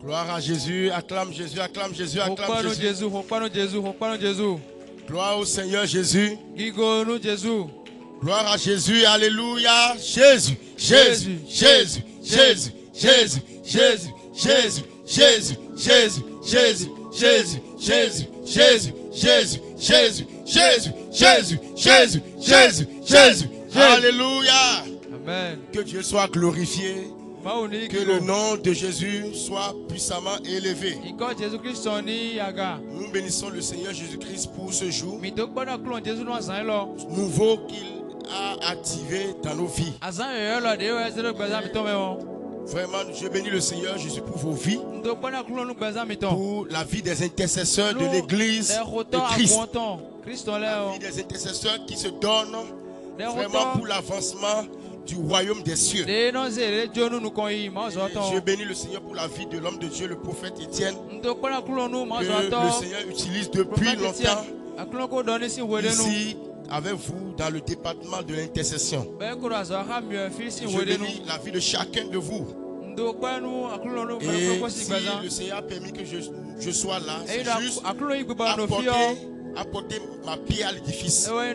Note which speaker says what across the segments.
Speaker 1: Gloire à Jésus, acclame Jésus, acclame Jésus, acclame Jésus. Gloire au Seigneur Jésus. Gloire à Jésus, alléluia. Jésus, Jésus, Jésus, Jésus, Jésus, Jésus, Jésus, Jésus, Jésus, Jésus, Jésus, Jésus, Jésus, Jésus, Jésus, Jésus, Jésus, Jésus, Jésus, Jésus. Alléluia.
Speaker 2: Amen.
Speaker 1: Que Dieu soit glorifié. Que le nom de Jésus soit puissamment élevé. Nous bénissons le Seigneur Jésus-Christ pour ce jour nouveau qu'il a activé dans nos vies. Vraiment, je bénis le Seigneur Jésus pour vos vies, pour la vie des intercesseurs de l'Église de Christ. La vie des intercesseurs qui se donnent vraiment pour l'avancement du royaume des cieux. Je bénis le Seigneur pour la vie de l'homme de Dieu, le prophète Étienne, que le Seigneur utilise depuis longtemps ici avec vous dans le département de l'intercession. Je bénis la vie de chacun de vous. Et si le Seigneur a permis que je sois là, c'est juste apporter ma pierre à l'édifice. Peu que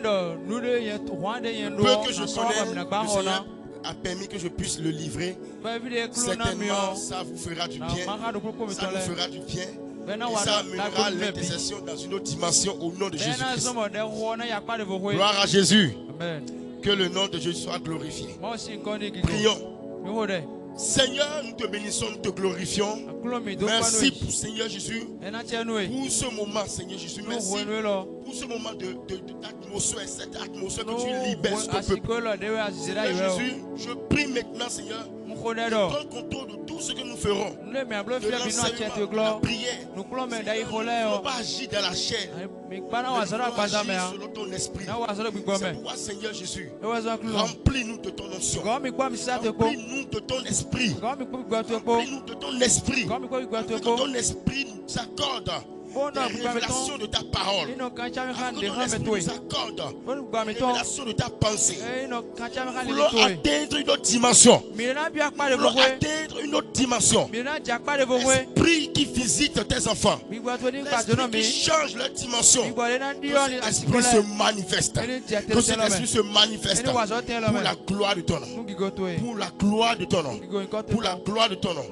Speaker 1: je connais, le Seigneur a permis que je puisse le livrer. Certainement, ça vous fera du bien. Ça nous fera du bien. Et ça amènera l'intercession dans une autre dimension au nom de Jésus-Christ. Gloire à Jésus. Que le nom de Jésus soit glorifié. Prions. Seigneur, nous te bénissons, nous te glorifions. Merci pour Seigneur Jésus, pour ce moment, Seigneur Jésus. Merci pour ce moment d'atmosphère, cette atmosphère que tu libères sur ton peuple. Seigneur Jésus, je prie maintenant, Seigneur, prends contrôle de tout ce que nous ferons. De l'enseignement, la prière. Nous ne pas agir dans la chair, mais nous agir selon ton esprit. C'est pourquoi, Seigneur Jésus, remplis-nous de ton onction. Remplis-nous de ton esprit. Remplis-nous de ton esprit. Que ton esprit nous accorde la révélation de ta parole. Que ton esprit nous accorde la révélation de ta pensée. Nous voulons atteindre une autre dimension. Nous voulons atteindre une autre dimension. L'esprit qui visite tes enfants. L'esprit qui change leur dimension. Que cet esprit se manifeste. Que cet esprit se manifeste pour la gloire de ton nom. Pour la gloire de ton nom. Pour la gloire de ton nom.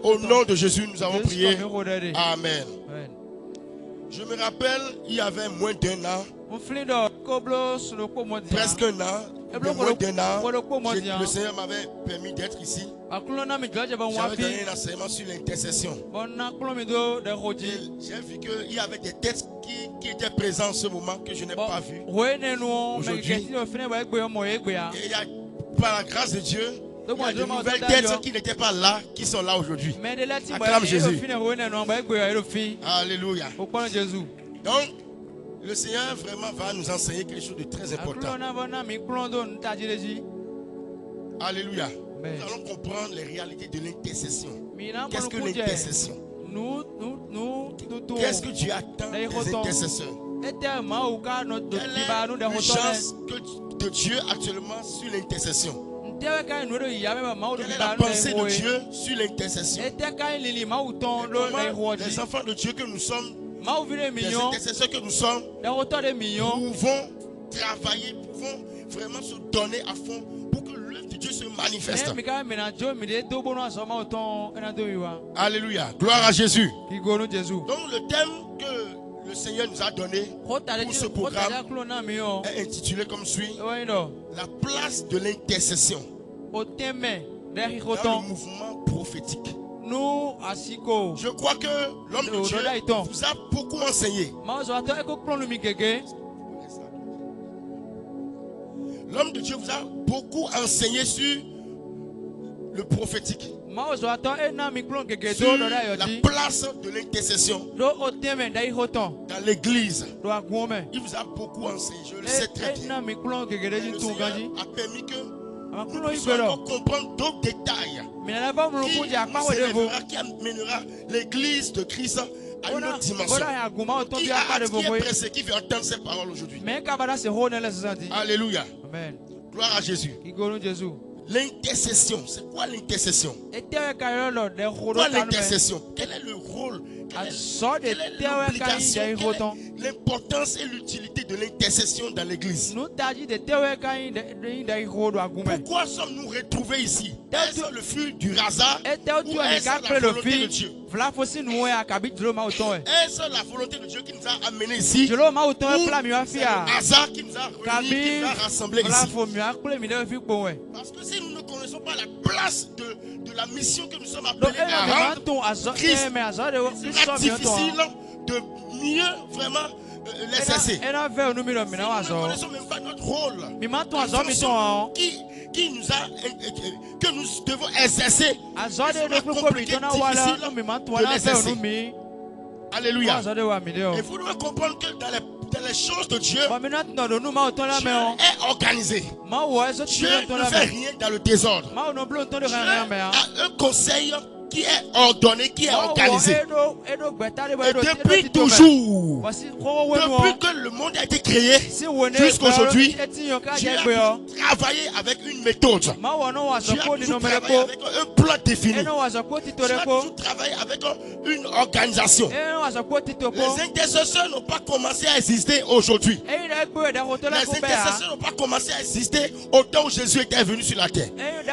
Speaker 1: Au nom de Jésus, nous avons prié. Amen. Je me rappelle, il y avait moins d'un an, presque un an, moins d'un an, le Seigneur m'avait permis d'être ici. J'avais donné un enseignement sur l'intercession. J'ai vu qu'il y avait des têtes qui étaient présentes en ce moment que je n'ai pas vues aujourd'hui. Et il y a, par la grâse de Dieu, il y a de nouvelles têtes qui n'étaient pas là, qui sont là aujourd'hui. Acclame Jésus. Alléluia. Donc, le Seigneur vraiment va nous enseigner quelque chose de très important. Alléluia. Nous allons comprendre les réalités de l'intercession. Qu'est-ce que l'intercession? Qu'est-ce que Dieu attend des intercesseurs? Quelle est l'urgence de Dieu actuellement sur l'intercession? Quelle est la pensée de Dieu sur l'intercession? Les enfants de Dieu que nous sommes, les intercesseurs que nous sommes, pouvons travailler, pouvons vraiment se donner à fond pour que l'œuvre de Dieu se manifeste. Alléluia. Gloire à Jésus. Donc le thème que le Seigneur nous a donné pour ce programme est intitulé comme suit: la place de l'intercession dans le mouvement prophétique. Je crois que l'homme de Dieu vous a beaucoup enseigné. L'homme de Dieu vous a beaucoup enseigné sur le prophétique, sur la place de l'intercession dans l'église. Il vous a beaucoup enseigné, je le sais très bien. Le Seigneur a permis que nous puissions encore comprendre d'autres détails qui amènera l'église de Christ à une autre dimension. Qui est pressé, qui veut entendre ces paroles aujourd'hui? Alléluia.
Speaker 2: Amen.
Speaker 1: Gloire à Jésus. L'intercession, c'est quoi l'intercession? Quoi l'intercession? Quel est le rôle? Quelle est l'obligation? L'importance et l'utilité de l'intercession dans l'église? Pourquoi sommes-nous retrouvés ici? Est-ce le fruit du hasard ou est-ce la volonté de Dieu? Est-ce la volonté de Dieu qui nous a amenés ici? Ou c'est le hasard qui nous a réunis, qui nous a rassemblés ici? Parce que si nous ne connaissons pas la place de la mission que nous sommes appelés à rendre, Christ, il sera difficile de mieux vraiment l'exercer. Si nous ne connaissons même pas notre rôle, que nous devons exercer, il sera compliqué, difficile de l'exercer. Alléluia. Et vous devez comprendre que dans les choses de Dieu, Dieu est organisé. Dieu ne fait rien dans le désordre. Dieu a un conseil qui est ordonné, qui est organisé. Et depuis toujours, depuis que le monde a été créé jusqu'aujourd'hui, Dieu a travaillé avec une méthode. Dieu a toujours travaillé avec un plan défini. Dieu a toujours travaillé avec une organisation. Les intercesseurs n'ont pas commencé à exister aujourd'hui. Les intercesseurs n'ont pas commencé à exister au temps où Jésus était venu sur la terre. Les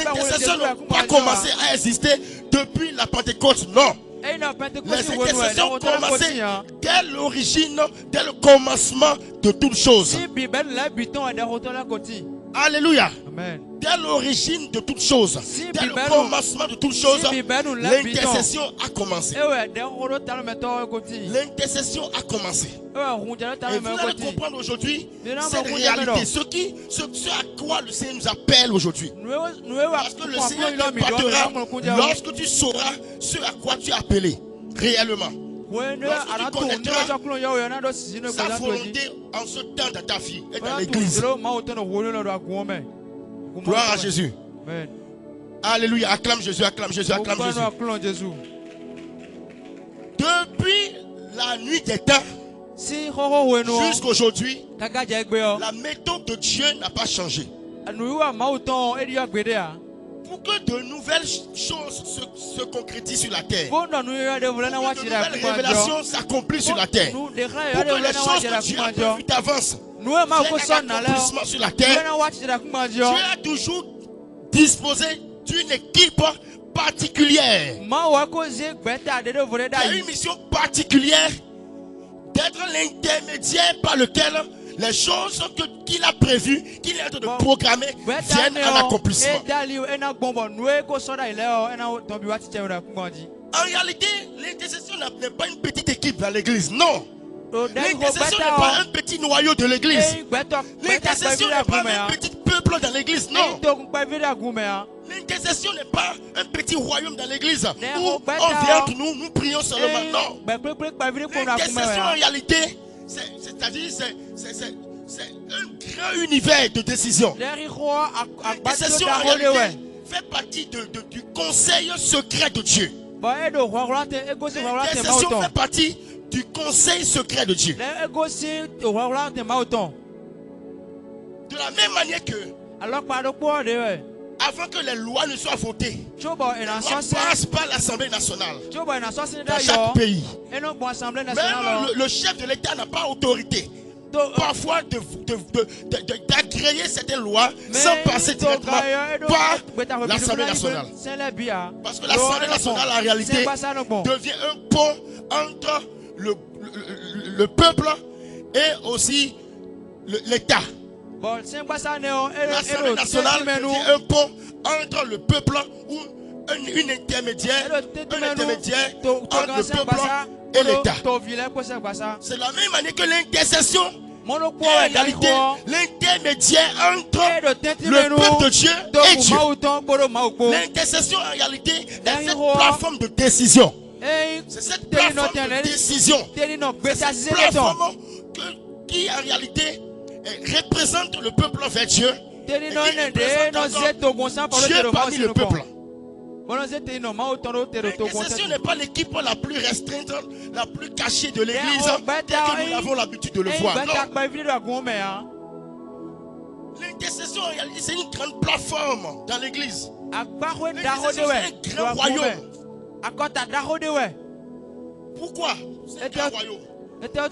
Speaker 1: intercesseurs n'ont pas commencé à exister depuis la Pentecôte, non. Les intercessions ont commencé dès l'origine, dès le commencement de toutes choses. Alléluia. Amen. Dès l'origine de toutes choses, dès le commencement de toutes choses, l'intercession a commencé. L'intercession a commencé. Et vous allez comprendre aujourd'hui cette réalité, ce à quoi le Seigneur nous appelle aujourd'hui. Parce que le Seigneur te battra lorsque tu sauras ce à quoi tu es appelé réellement. Lorsque tu connaîtras sa volonté en ce temps de ta vie et dans l'église. Gloire à Jésus. Amen. Alléluia. Acclame Jésus, acclame Jésus, acclame Jésus. Depuis la nuit des temps jusqu'à aujourd'hui, la méthode de Dieu n'a pas changé. Pour que de nouvelles choses se concrétisent sur la terre, pour que de nouvelles révélations s'accomplissent sur la terre, pour que les choses que Dieu a prévues d'avance viennent à l'accomplissement sur la terre, Dieu a toujours disposé d'une équipe particulière, qui a une mission particulière d'être l'intermédiaire par lequel les choses qu'il a prévues, qu'il est en train de programmer, viennent à l'accomplissement. En réalité, l'intercession n'est pas une petite équipe dans l'église, non. L'intercession n'est pas un petit noyau de l'église. L'intercession n'est pas un petit peuple dans l'église, non. L'intercession n'est pas un petit royaume dans l'église où on vient entre nous, nous prions seulement, non. L'intercession en réalité, c'est-à-dire c'est un grand univers de décision. L'intercession en réalité fait partie du conseil secret de Dieu. L'intercession fait partie du conseil secret de Dieu. De la même manière que avant que les lois ne soient votées, les lois passent par l'Assemblée nationale dans chaque pays. Même le chef de l'État n'a pas autorité parfois d'agréer certaines lois sans passer directement par l'Assemblée nationale. Parce que l'Assemblée nationale en réalité devient un pont entre le peuple et aussi l'État. L'Assemblée nationale devient un pont entre le peuple ou un intermédiaire entre le peuple et l'État. C'est la même manière que l'intercession est l'intermédiaire entre le peuple de Dieu et Dieu. L'intercession en réalité est cette plateforme de décision. C'est cette plateforme de décision. C'est cette plateforme qui en réalité représente le peuple vers Dieu et qui représente Dieu parmi le peuple. L'intercession n'est pas l'équipe la plus restreinte, la plus cachée de l'église, telle que nous avons l'habitude de le voir. Non. L'intercession en réalité c'est une grande plateforme dans l'église. L'intercession c'est un grand royaume. Pourquoi? C'est un grand royaume.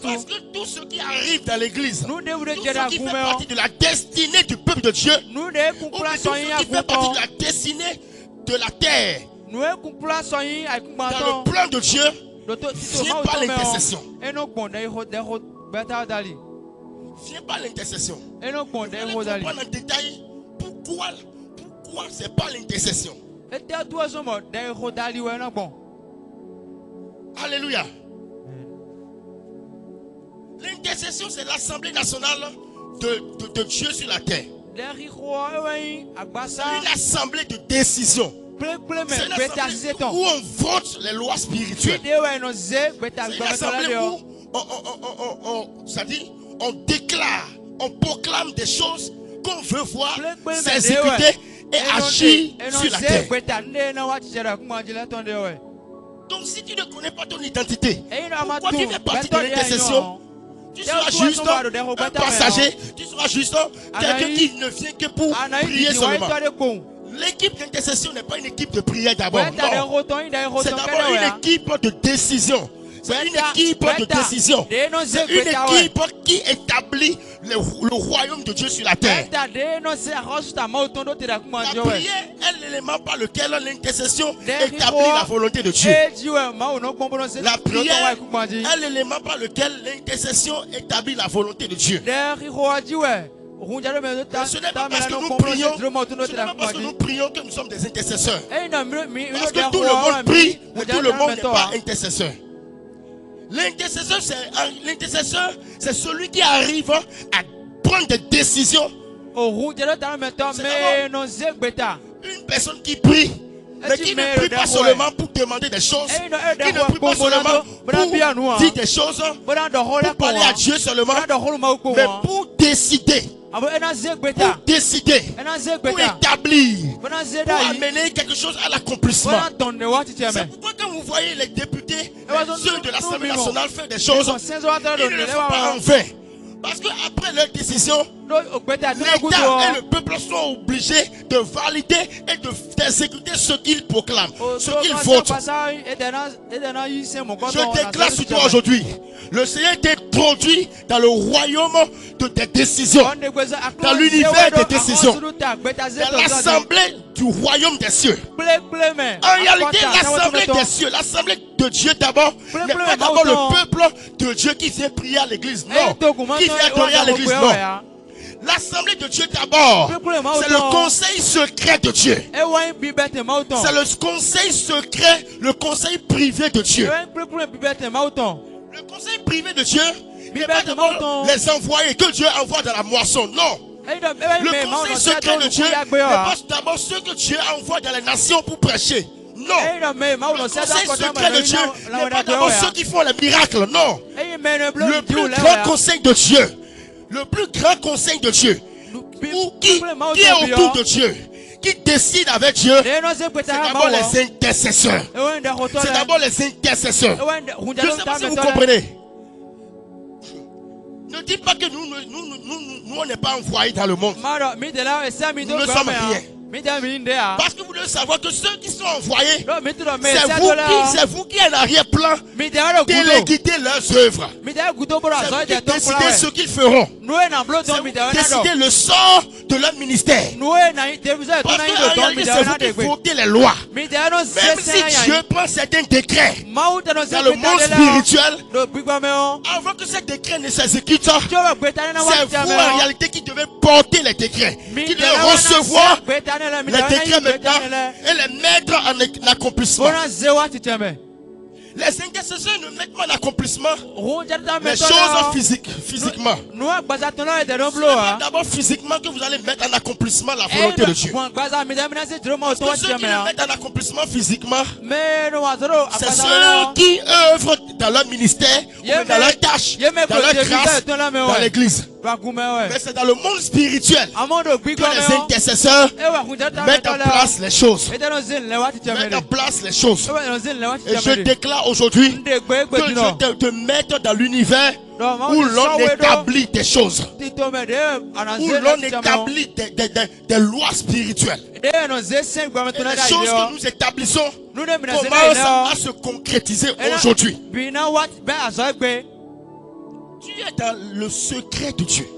Speaker 1: Parce que tout ce qui arrive dans l'église, tout ce qui fait partie de la destinée du peuple de Dieu, ou tout ce qui fait partie de la destinée de la terre, dans le plan de Dieu, vient par l'intercession. Vient par l'intercession. Vous allez comprendre en détail pourquoi c'est pas l'intercession. Alléluia. L'intercession, c'est l'Assemblée nationale de Dieu sur la terre. C'est une assemblée de décision. C'est une assemblée où on vote les lois spirituelles. C'est une assemblée où on déclare, on proclame des choses qu'on veut voir s'exécuter et agir sur la terre. Donc si tu ne connais pas ton identité, pourquoi tu fais partie de l'intercession? Tu seras juste un passager, tu seras juste quelqu'un qui ne vient que pour prier seulement. L'équipe d'intercession n'est pas une équipe de prière d'abord. Non. C'est d'abord une équipe de décision. C'est une équipe de décision. C'est une équipe qui établit le royaume de Dieu sur la terre. La prière est l'élément par lequel l'intercession établit la volonté de Dieu. La prière est l'élément par lequel l'intercession établit la volonté de Dieu. Ce n'est pas parce que nous prions, que nous sommes des intercesseurs. Parce que tout le monde prie, mais tout le monde n'est pas intercesseur. L'intercesseur, c'est celui qui arrive à prendre des décisions. Une personne qui prie, mais qui ne prie pas seulement pour demander des choses, qui ne prie pas seulement pour dire des choses, pour parler à Dieu seulement, mais pour décider. Pour décider, pour établir, pour amener quelque chose à l'accomplissement. C'est pourquoi quand vous voyez les députés, ceux de l'Assemblée nationale faire des choses, ils ne le font pas en vain. Parce qu'après leur décision, l'État et le peuple sont obligés de valider et d'exécuter ce qu'ils proclament, ce qu'ils votent. Je déclare sur toi aujourd'hui, le Seigneur t'introduit dans le royaume de tes décisions, dans l'univers des décisions, dans l'assemblée du royaume des cieux. En réalité, l'assemblée des cieux, l'assemblée de Dieu d'abord, n'est pas d'abord le peuple de Dieu qui vient prier à l'église, non, qui vient adorer à l'église, non. L'assemblée de Dieu d'abord, c'est le conseil secret de Dieu. C'est le conseil secret, le conseil privé de Dieu. Le conseil privé de Dieu n'est pas d'abord les envoyés que Dieu envoie dans la moisson, non. Le conseil secret de Dieu n'est pas d'abord ceux que Dieu envoie dans les nations pour prêcher. Non. Le conseil secret de Dieu n'est pas d'abord ceux qui font les miracles, non. Le plus grand conseil de Dieu, le plus grand conseil de Dieu, qui est autour de Dieu, qui décide avec Dieu, c'est d'abord les intercesseurs. C'est d'abord les intercesseurs. Je ne sais pas si vous comprenez. Ne dites pas que nous on n'est pas envoyés dans le monde. Nous ne sommes rien. Parce que vous devez savoir que ceux qui sont envoyés, c'est vous qui en arrière-plan téléguidez leurs œuvres. C'est vous qui décidez ce qu'ils feront. C'est vous qui décidez le sort de leur ministère. Parce qu'en réalité, c'est vous qui votez les lois. Même si Dieu prend certains décrets dans le monde spirituel, avant que ces décrets ne s'exécutent, c'est vous en réalité qui devez porter les décrets, qui devez recevoir les décrets maintenant et les mettre en accomplissement. Les intercesseurs ne mettent pas en accomplissement les choses physiquement. C'est d'abord physiquement que vous allez mettre en accomplissement la volonté de Dieu. Parce que ceux qui le mettent en accomplissement physiquement, c'est ceux qui œuvrent dans leur ministère, ou dans leur tâche, dans leur grâce, dans l'église. Mais c'est dans le monde spirituel que les intercesseurs mettent en place les choses. Mettent en place les choses. Et je déclare aujourd'hui que Dieu te mette dans l'univers où l'on établit des choses. Où l'on établit des lois spirituelles. Et les choses que nous établissons commencent à se concrétiser aujourd'hui. Tu es dans le secret de Dieu.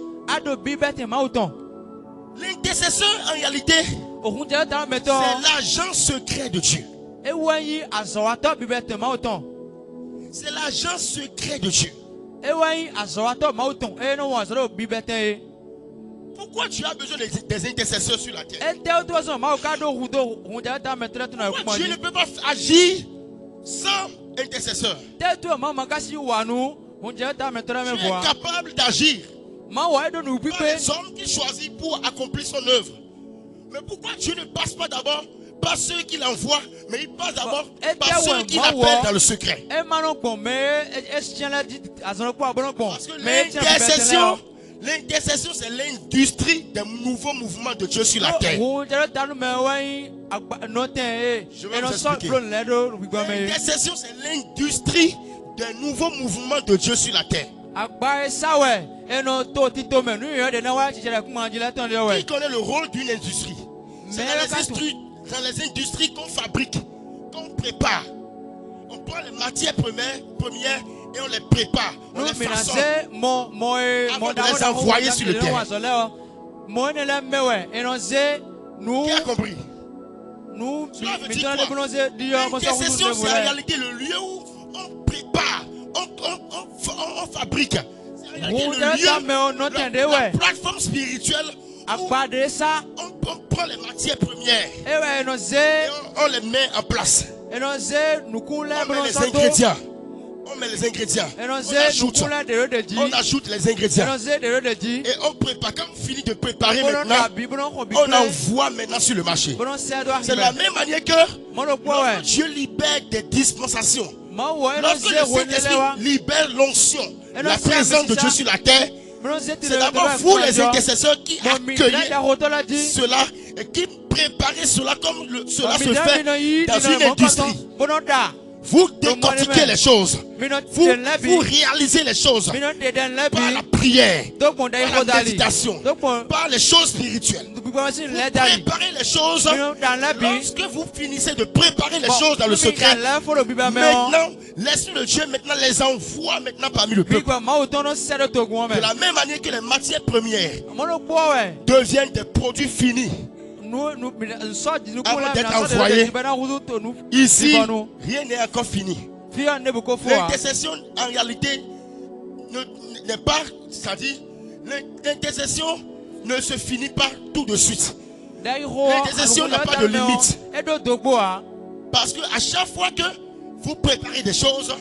Speaker 1: L'intercesseur en réalité, c'est l'agent secret de Dieu. C'est l'agent secret de Dieu. Pourquoi tu as besoin des intercesseurs sur la terre? Pourquoi Dieu ne peut pas agir sans intercesseur? Tu es capable d'agir par les hommes qu'il choisit pour accomplir son œuvre. Mais pourquoi Dieu ne passe pas d'abord par ceux qu'il envoie, mais il passe d'abord par ceux qu'il appelle dans le secret? Parce que l'intercession, c'est l'industrie des nouveaux mouvements de Dieu sur la terre. Je vais vous expliquer. L'intercession, c'est l'industrie des nouveaux mouvements de Dieu sur la terre. Qui connaît le rôle d'une industrie? C'est dans les industries qu'on fabrique, qu'on prépare. On prend les matières premières et on les prépare, on les façonne avant de les envoyer sur le terrain. Qui a compris? Cela veut dire quoi? L'intercession, c'est en réalité le lieu où on prépare, on fabrique. C'est en réalité le lieu, la plateforme spirituelle où on prend les matières premières et on les met en place. On met les ingrédients. On met les ingrédients. On ajoute les ingrédients. Et on prépare. Quand on finit de préparer maintenant, on envoie maintenant sur le marché. C'est de la même manière que lorsque Dieu libère des dispensations. Lorsque le Saint-Esprit libère l'onction, la présence de Dieu sur la terre, c'est d'abord vous les intercesseurs qui accueillez cela et qui préparez cela comme cela se fait dans une industrie. Vous décortiquez les choses. Vous réalisez les choses par la prière, par la méditation, par les choses spirituelles. Vous préparez les choses. Lorsque vous finissez de préparer les choses dans le secret, maintenant, l'Esprit de Dieu maintenant les envoie maintenant parmi le peuple. De la même manière que les matières premières deviennent des produits finis. Avant d'être envoyé, ici, rien n'est encore fini. L'intercession, en réalité, n'est pas, c'est-à-dire, l'intercession ne se finit pas tout de suite. L'intercession n'a pas de limite. Parce que à chaque fois que vous préparez des choses et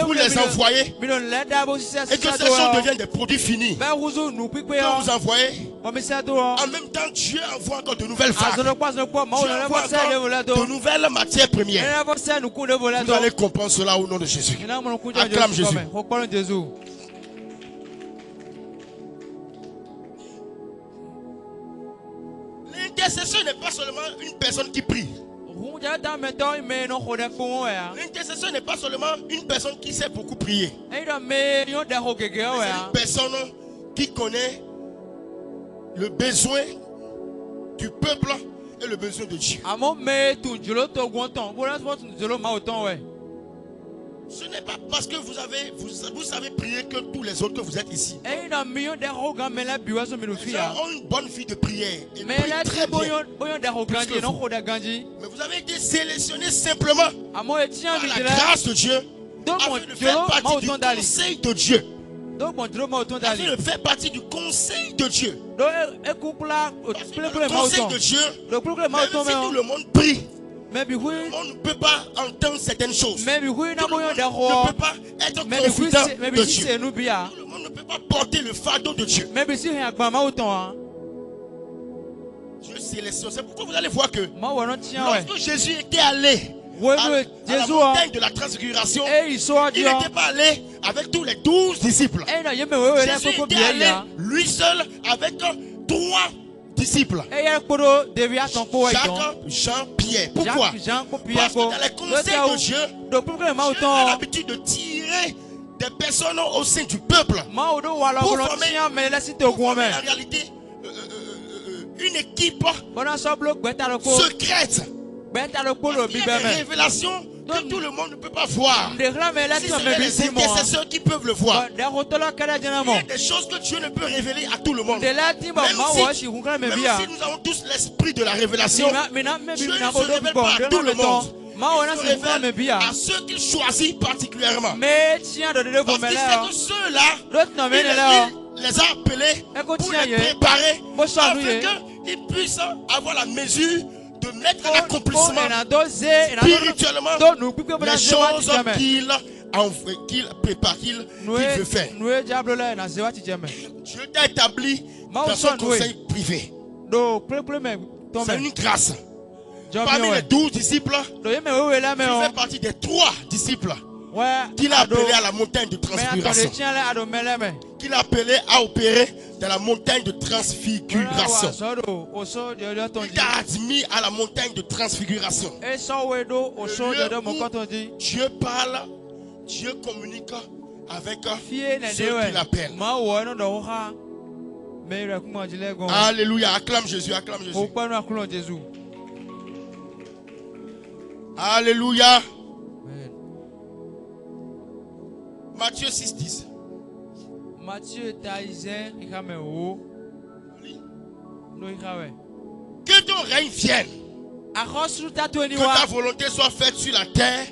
Speaker 1: vous les envoyez et que ces choses deviennent des produits finis, quand vous envoyez, en même temps Dieu envoie encore de nouvelles vagues. Dieu envoie encore de nouvelles matières premières. Vous allez comprendre cela au nom de Jésus. Acclame Jésus. L'intercession n'est pas seulement une personne qui prie. L'intercession n'est pas seulement une personne qui sait beaucoup prier. C'est une personne qui connaît le besoin du peuple et le besoin de Dieu. Ce n'est pas parce que vous savez prier que tous les autres que vous êtes ici. Ils ont une bonne vie de prière. Ils prient très bien. Mais vous avez été sélectionnés simplement par la grâce de Dieu afin de faire partie du conseil de Dieu. Afin de faire partie du conseil de Dieu. Le conseil de Dieu, même si tout le monde prie, on ne peut pas entendre certaines choses. Tout le monde ne peut pas être confident de Dieu. Tout le monde ne peut pas porter le fardeau de Dieu. Dieu sélectionne. C'est pourquoi vous allez voir que lorsque Jésus était allé à la montagne de la transfiguration, il n'était pas allé avec tous les 12 disciples. Jésus était allé lui seul avec 3 disciples. Jacques, Jean, Pierre. Pourquoi? Parce que dans les conseils de Dieu, Dieu a l'habitude de tirer des personnes au sein du peuple pour former en réalité une équipe secrète. Il y a des révélations que tout le monde ne peut pas voir. Si c'est les intercesseurs qui peuvent le voir. Il y a des choses que Dieu ne peut révéler à tout le monde. Même si nous avons tous l'esprit de la révélation, Dieu ne se révèle pas à tout le monde. Il se révèle à ceux qu'il choisit particulièrement. Parce qu'il sait que ceux-là, il les a appelés pour les préparer afin qu'ils puissent avoir la mesure de mettre en accomplissement spirituellement les choses qu'il prépare, qu'il veut faire. Dieu t'a établi dans son conseil privé. C'est une grâce. Parmi les 12 disciples, tu fais partie des 3 disciples qu'il a appelé à la montagne de transfiguration. Qu'il a appelé à opérer dans la montagne de transfiguration. Il t'a admis à la montagne de transfiguration. Dieu parle, Dieu communique avec ceux qu'il appelle. Alléluia, acclame Jésus, acclame Jésus. Alléluia. Matthieu 6:10. Que ton règne vienne. Que ta volonté soit faite sur la terre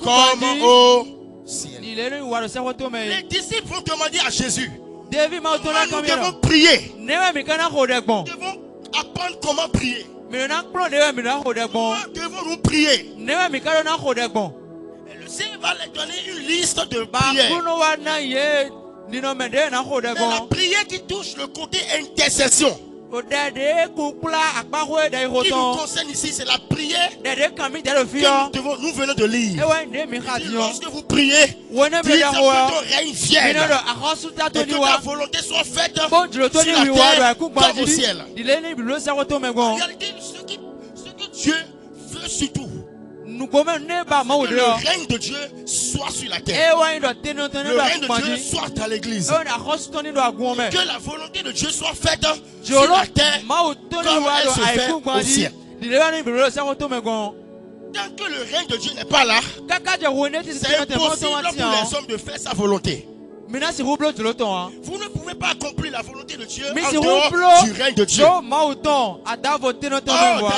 Speaker 1: comme au ciel. Les disciples vont demander à Jésus comment nous devons prier. Nous devons apprendre comment prier. Comment devons-nous prier? Et le Seigneur va leur donner une liste de prières. C'est la prière qui touche le côté intercession. Qui nous concerne ici, c'est la prière que nous venons de lire. Lorsque vous priez, dites que ton règne vienne et que ta volonté soit faite sur la terre comme au ciel. En réalité, ce que Dieu veut surtout, que le règne de Dieu soit sur la terre. Le règne de Dieu soit dans l'église. Que la volonté de Dieu soit faite sur la terre comme elle se fait au ciel. Tant que le règne de Dieu n'est pas là, c'est impossible pour les hommes de faire sa volonté. Vous ne pouvez pas accomplir la volonté de Dieu en dehors du règne de Dieu. Or, dans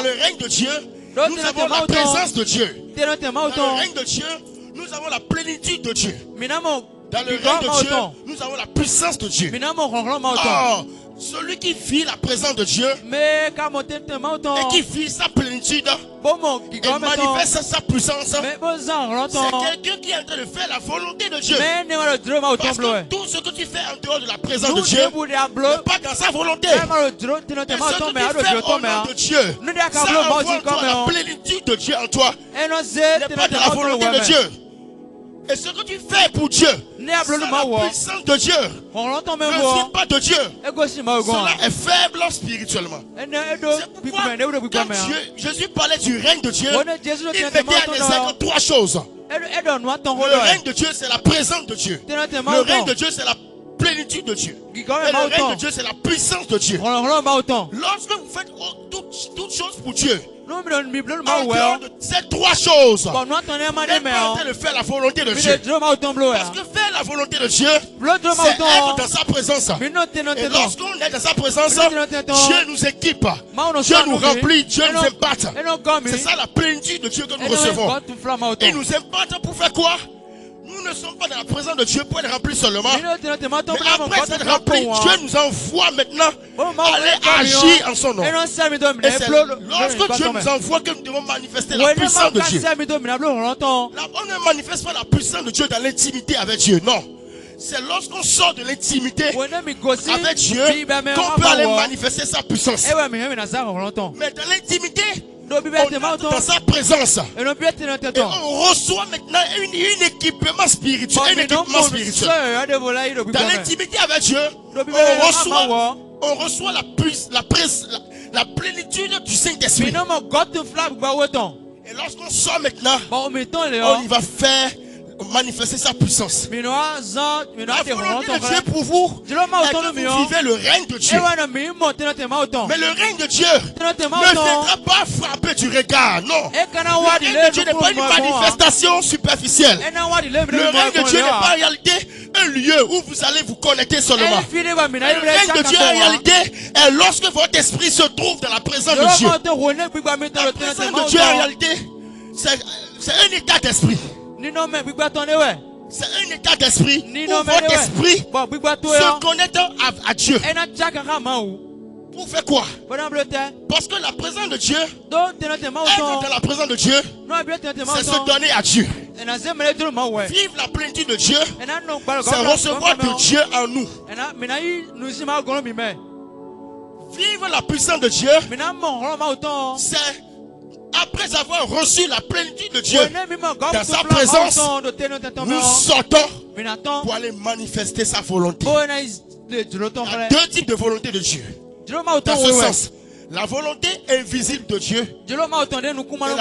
Speaker 1: le règne de Dieu, nous avons la présence de Dieu. Dans le règne de Dieu, nous avons la plénitude de Dieu. Dans le règne de Dieu, nous avons la puissance de Dieu. Or, celui qui vit la présence de Dieu et qui vit sa plénitude et manifeste sa puissance, c'est quelqu'un qui est en train de faire la volonté de Dieu. Parce que tout ce que tu fais en dehors de la présence de Dieu n'est pas dans sa volonté. Et ce que tu fais au nom de Dieu, ça envoie encore la plénitude de Dieu en toi, n'est pas dans la volonté de Dieu. Et ce que tu fais pour Dieu, c'est la puissance de Dieu. Ne suis pas de Dieu. Cela est faible spirituellement. C'est pourquoi quand Jésus parlait du règne de Dieu, il mettait en exergue 3 choses. Le règne de Dieu, c'est la présence de Dieu. Le règne de Dieu, c'est la plénitude de Dieu. Et le règne de Dieu, c'est la puissance de Dieu. Lorsque vous faites toutes choses pour Dieu, en dehors de ces 3 choses, vous n'êtes pas en train de faire la volonté de Dieu. Parce que faire la volonté de Dieu, c'est être dans sa présence. Et lorsqu'on est dans sa présence, Dieu nous équipe, Dieu nous remplit, Dieu nous impacte. C'est ça la plénitude de Dieu que nous recevons. Il nous impacte pour faire quoi? Nous ne sommes pas dans la présence de Dieu pour être remplis seulement. Mais après être remplis, Dieu nous envoie maintenant aller agir en son nom. Et c'est lorsque Dieu nous envoie que nous devons manifester la puissance de Dieu. On ne manifeste pas la puissance de Dieu dans l'intimité avec Dieu, non. C'est lorsqu'on sort de l'intimité avec Dieu qu'on peut aller manifester sa puissance. Mais dans l'intimité, entre dans sa présence. Et on reçoit maintenant un équipement spirituel. Dans l'intimité avec Dieu, on reçoit la plénitude du Saint-Esprit. Et lorsqu'on sort maintenant, on y va faire manifester sa puissance. La volonté de Dieu pour vous est que vous vivez le règne de Dieu. Mais le règne de Dieu ne viendra pas frapper du regard. Non. Le règne de Dieu n'est pas une manifestation superficielle. Le règne de Dieu n'est pas en réalité un lieu où vous allez vous connecter seulement. Le règne de Dieu en réalité est lorsque votre esprit se trouve dans la présence de Dieu. La présence de Dieu en réalité c'est un état d'esprit. C'est un état d'esprit où votre esprit se connecte à Dieu. Pour faire quoi? Parce que la présence de Dieu, être dans la présence de Dieu, c'est se donner à Dieu. Vivre la plénitude de Dieu, c'est recevoir de Dieu en nous. Vivre la puissance de Dieu, c'est après avoir reçu la plénitude de Dieu dans sa présence, nous sortons pour aller manifester sa volonté. Il y a deux types de volonté de Dieu. Dans ce sens, la volonté invisible de Dieu et la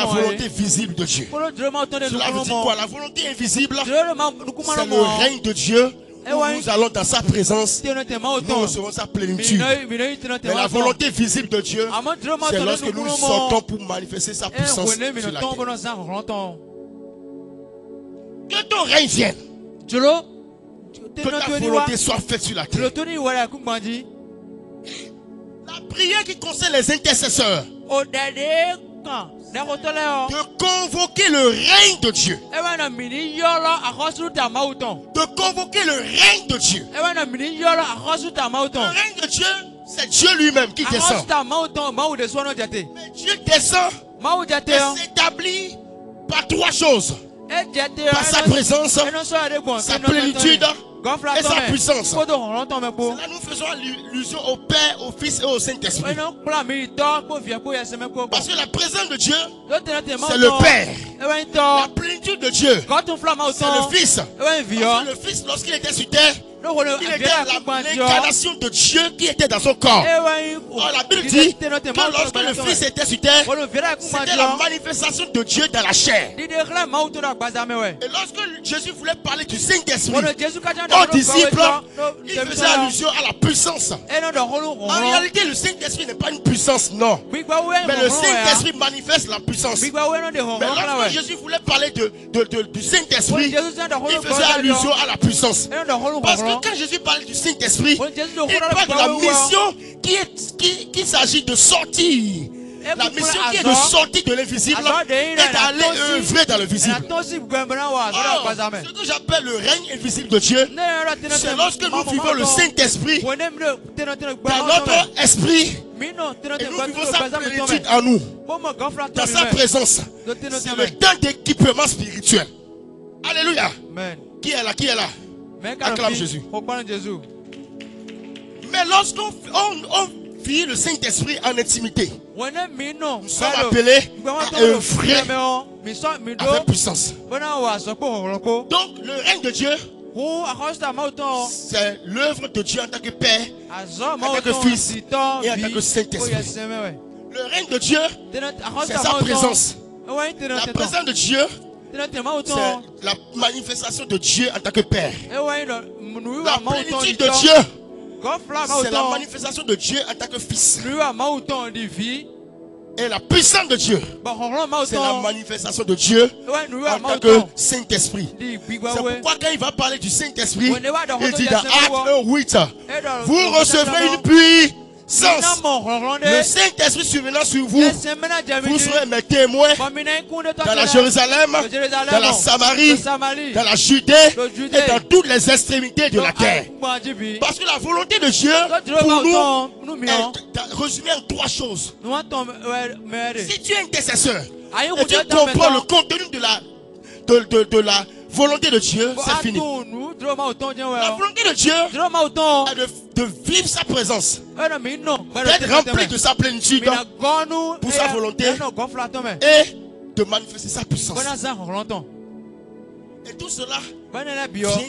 Speaker 1: volonté visible de Dieu. Cela veut dire quoi? La volonté invisible, c'est le règne de Dieu. Nous allons dans sa présence, nous recevons sa plénitude. Mais la volonté visible de Dieu, c'est lorsque nous sortons pour manifester sa puissance sur la terre. Que ton règne vienne. Que ta volonté soit faite sur la terre. La prière qui concerne les intercesseurs, de convoquer le règne de Dieu. De convoquer le règne de Dieu. Le règne de Dieu, c'est Dieu lui-même qui descend. Mais Dieu descend et s'établit par trois choses. Par sa présence, sa plénitude et sa puissance. Là, nous faisons allusion au Père, au Fils et au Saint-Esprit. Parce que la présence de Dieu, c'est le Père. La plénitude de Dieu, c'est le Fils. Parce que le Fils, lorsqu'il était sur terre, il était l'incarnation de Dieu qui était dans son corps. Or, la Bible dit que lorsque le Fils était sur terre, c'était la manifestation de Dieu dans la chair. Et lorsque Jésus voulait parler du Saint-Esprit aux disciples, il faisait allusion à la puissance. En réalité, le Saint-Esprit n'est pas une puissance, non. Mais le Saint-Esprit manifeste la puissance. Mais lorsque Jésus voulait parler du Saint-Esprit, il faisait allusion à la puissance. Parce que quand Jésus parle du Saint-Esprit, il parle de la mission qui s'agit de sortir. La mission qui est de sortir de l'invisible et d'aller œuvrer dans le visible. Ce que j'appelle le règne invisible de Dieu, c'est lorsque nous vivons le Saint-Esprit dans notre esprit et nous vivons sa plénitude en nous, dans sa présence. C'est le temps d'équipement spirituel. Alléluia. Qui est là? Qui est là? Acclame Jésus. Mais lorsqu'on vit le Saint-Esprit en intimité, nous sommes appelés à œuvrer avec puissance. Donc le règne de Dieu, c'est l'œuvre de Dieu en tant que Père, en tant que Fils et en tant que Saint-Esprit. Le règne de Dieu, c'est sa présence. La présence de Dieu, c'est la manifestation de Dieu en tant que Père. La plénitude de Dieu, c'est la manifestation de Dieu en tant que Fils. Et la puissance de Dieu, c'est la manifestation de Dieu en tant que Saint-Esprit. C'est pourquoi quand il va parler du Saint-Esprit, il dit dans Actes 8, vous recevrez une puissance. Le Saint-Esprit survenant sur vous, vous serez mes témoins dans la Jérusalem, dans la Samarie, dans la Judée et dans toutes les extrémités de la terre. Parce que la volonté de Dieu pour nous est résumée en trois choses. Si tu es intercesseur et tu comprends le contenu de la volonté de Dieu, c'est fini. La volonté de Dieu est de vivre sa présence, d'être rempli de sa plénitude pour sa volonté et de manifester sa puissance. Et tout cela vient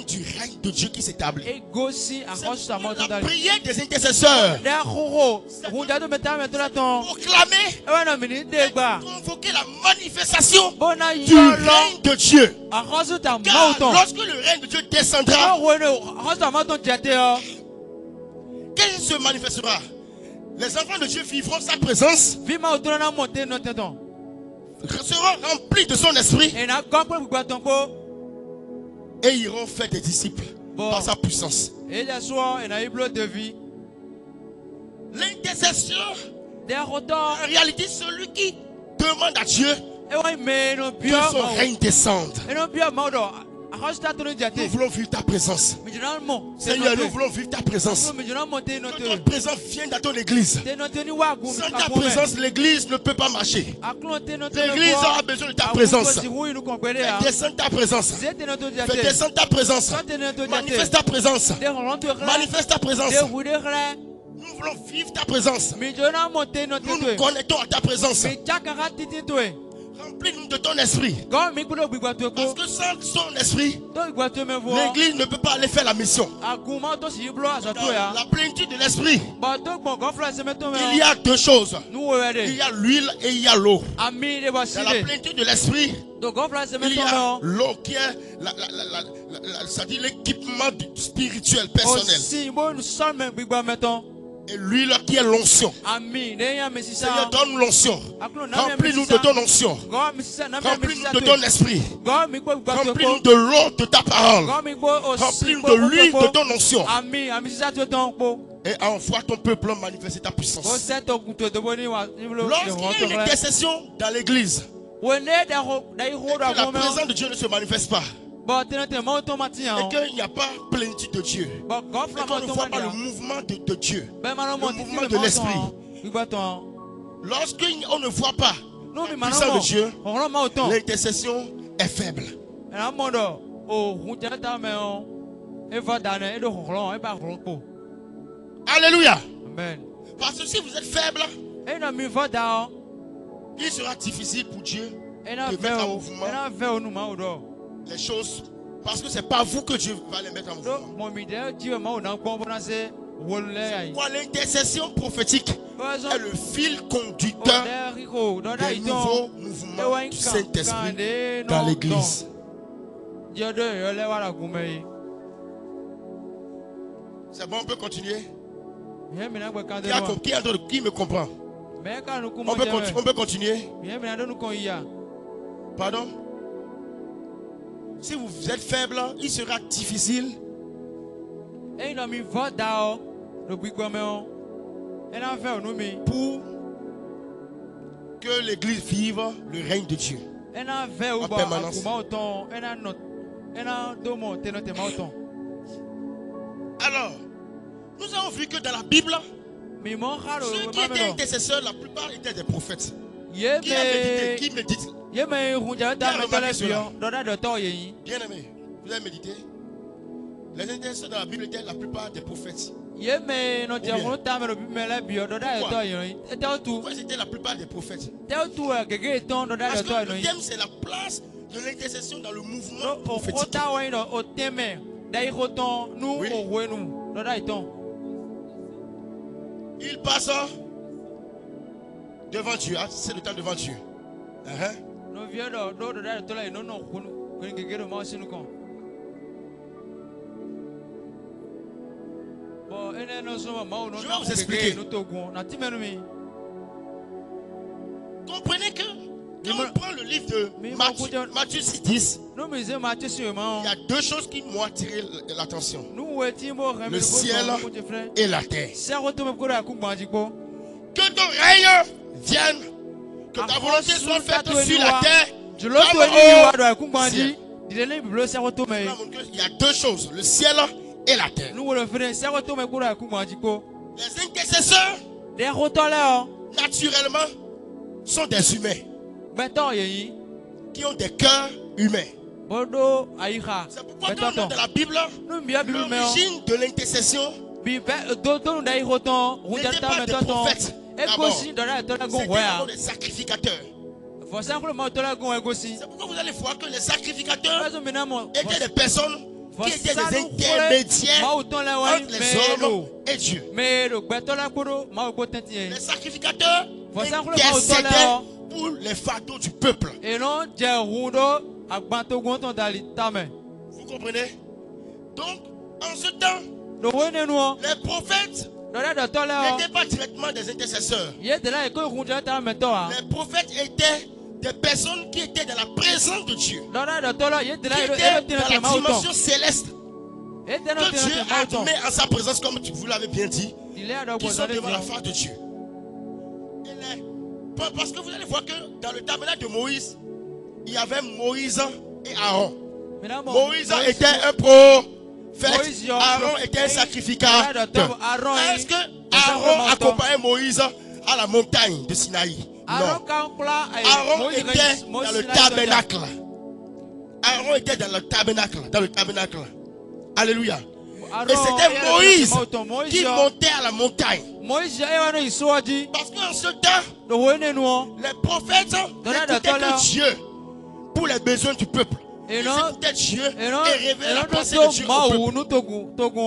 Speaker 1: du règne de Dieu qui s'établit. La prière des intercesseurs, proclamer et convoquer la manifestation du règne de Dieu. Car lorsque le règne de Dieu descendra, qu'est-ce qui se manifestera? Les enfants de Dieu vivront sa présence, seront remplis de son esprit et iront faire des disciples par sa puissance. L'intercession, en réalité, celui qui demande à Dieu que son règne descende. Nous voulons vivre ta présence. Seigneur, nous voulons vivre ta présence. Que ton présence vienne dans ton église. Sans ta présence, l'église ne peut pas marcher. L'église a besoin de ta présence. Fais descendre ta présence. Fais descendre ta présence. Manifeste ta présence. Manifeste ta présence. Nous voulons vivre ta présence. Nous nous connectons à ta présence. Remplis-nous de ton esprit. Parce que sans son esprit, l'église ne peut pas aller faire la mission. Dans la plénitude de l'esprit, il y a deux choses. Il y a l'huile et il y a l'eau. Dans la plénitude de l'esprit, il y a l'eau qui est c'est-à-dire l'équipement spirituel personnel. Et l'huile qui est l'onction. Seigneur, donne l'onction. Remplis-nous de ton onction. Remplis-nous de ton esprit. Remplis-nous de l'eau de ta parole. Remplis-nous de l'huile de ton onction. Et envoie ton peuple manifester ta puissance. Lorsqu'il y a une intercession dans l'église, et que la présence de Dieu ne se manifeste pas, et qu'il n'y a pas plénitude de Dieu, et qu'on ne voit pas le mouvement de Dieu, le mouvement de l'esprit, lorsqu'on ne voit pas la puissance de Dieu, l'intercession est faible. Alléluia. Amen. Parce que si vous êtes faible, il sera difficile pour Dieu de mettre en mouvement les choses, parce que c'est pas vous que Dieu va les mettre en mouvement. Quoi, l'intercession prophétique est le fil conducteur des nouveaux mouvements du Saint-Esprit dans l'église. C'est bon, on peut continuer. Qui me comprend? On peut continuer. Pardon? Si vous êtes faible, il sera difficile pour que l'église vive le règne de Dieu en permanence. Alors, nous avons vu que dans la Bible, ceux qui étaient intercesseurs, la plupart étaient des prophètes. Qui médite? Bien aimé, vous avez médité? Les intercesseurs dans la Bible étaient la plupart des prophètes. Pourquoi c'était la plupart des prophètes? Parce que le thème, c'est la place de l'intercession dans le mouvement prophétique. Oui. Il passe devant Dieu. C'est le temps devant Dieu. Je vais vous expliquer. Comprenez que quand on prend le livre de Matthieu 6:10, il y a deux choses qui m'ont attiré l'attention. Le ciel et la terre. Que ton règne vienne, que ta volonté soit faite sur la terre comme au ciel. Il y a deux choses, le ciel et la terre. Les intercesseurs, naturellement, sont des humains qui ont des cœurs humains. C'est pourquoi dans la Bible, l'origine de l'intercession n'étaient pas des prophètes. D'abord, c'était des sacrificateurs. C'est pourquoi vous allez voir que les sacrificateurs étaient des personnes qui étaient des intermédiaires entre les hommes et Dieu. Les sacrificateurs intercédaient pour les fardeaux du peuple. Vous comprenez? Donc, en ce temps, les prophètes n'étaient pas directement des intercesseurs. Les prophètes étaient des personnes qui étaient dans la présence de Dieu, qui étaient dans la dimension céleste, que Dieu a mis en sa présence, comme vous l'avez bien dit, qui sont devant la face de Dieu. Parce que vous allez voir que dans le tabernacle de Moïse, il y avait Moïse et Aaron. Moïse était un prophète, Aaron était un sacrificateur. Est-ce que Aaron accompagnait Moïse à la montagne de Sinaï? Non. Aaron était dans le tabernacle. Aaron était dans le tabernacle. Alléluia. Et c'était Moïse qui montait à la montagne. Parce qu'en ce temps, les prophètes n'écoutaient que Dieu pour les besoins du peuple. Ils écoutaient Dieu et révélaient la pensée de Dieu au peuple.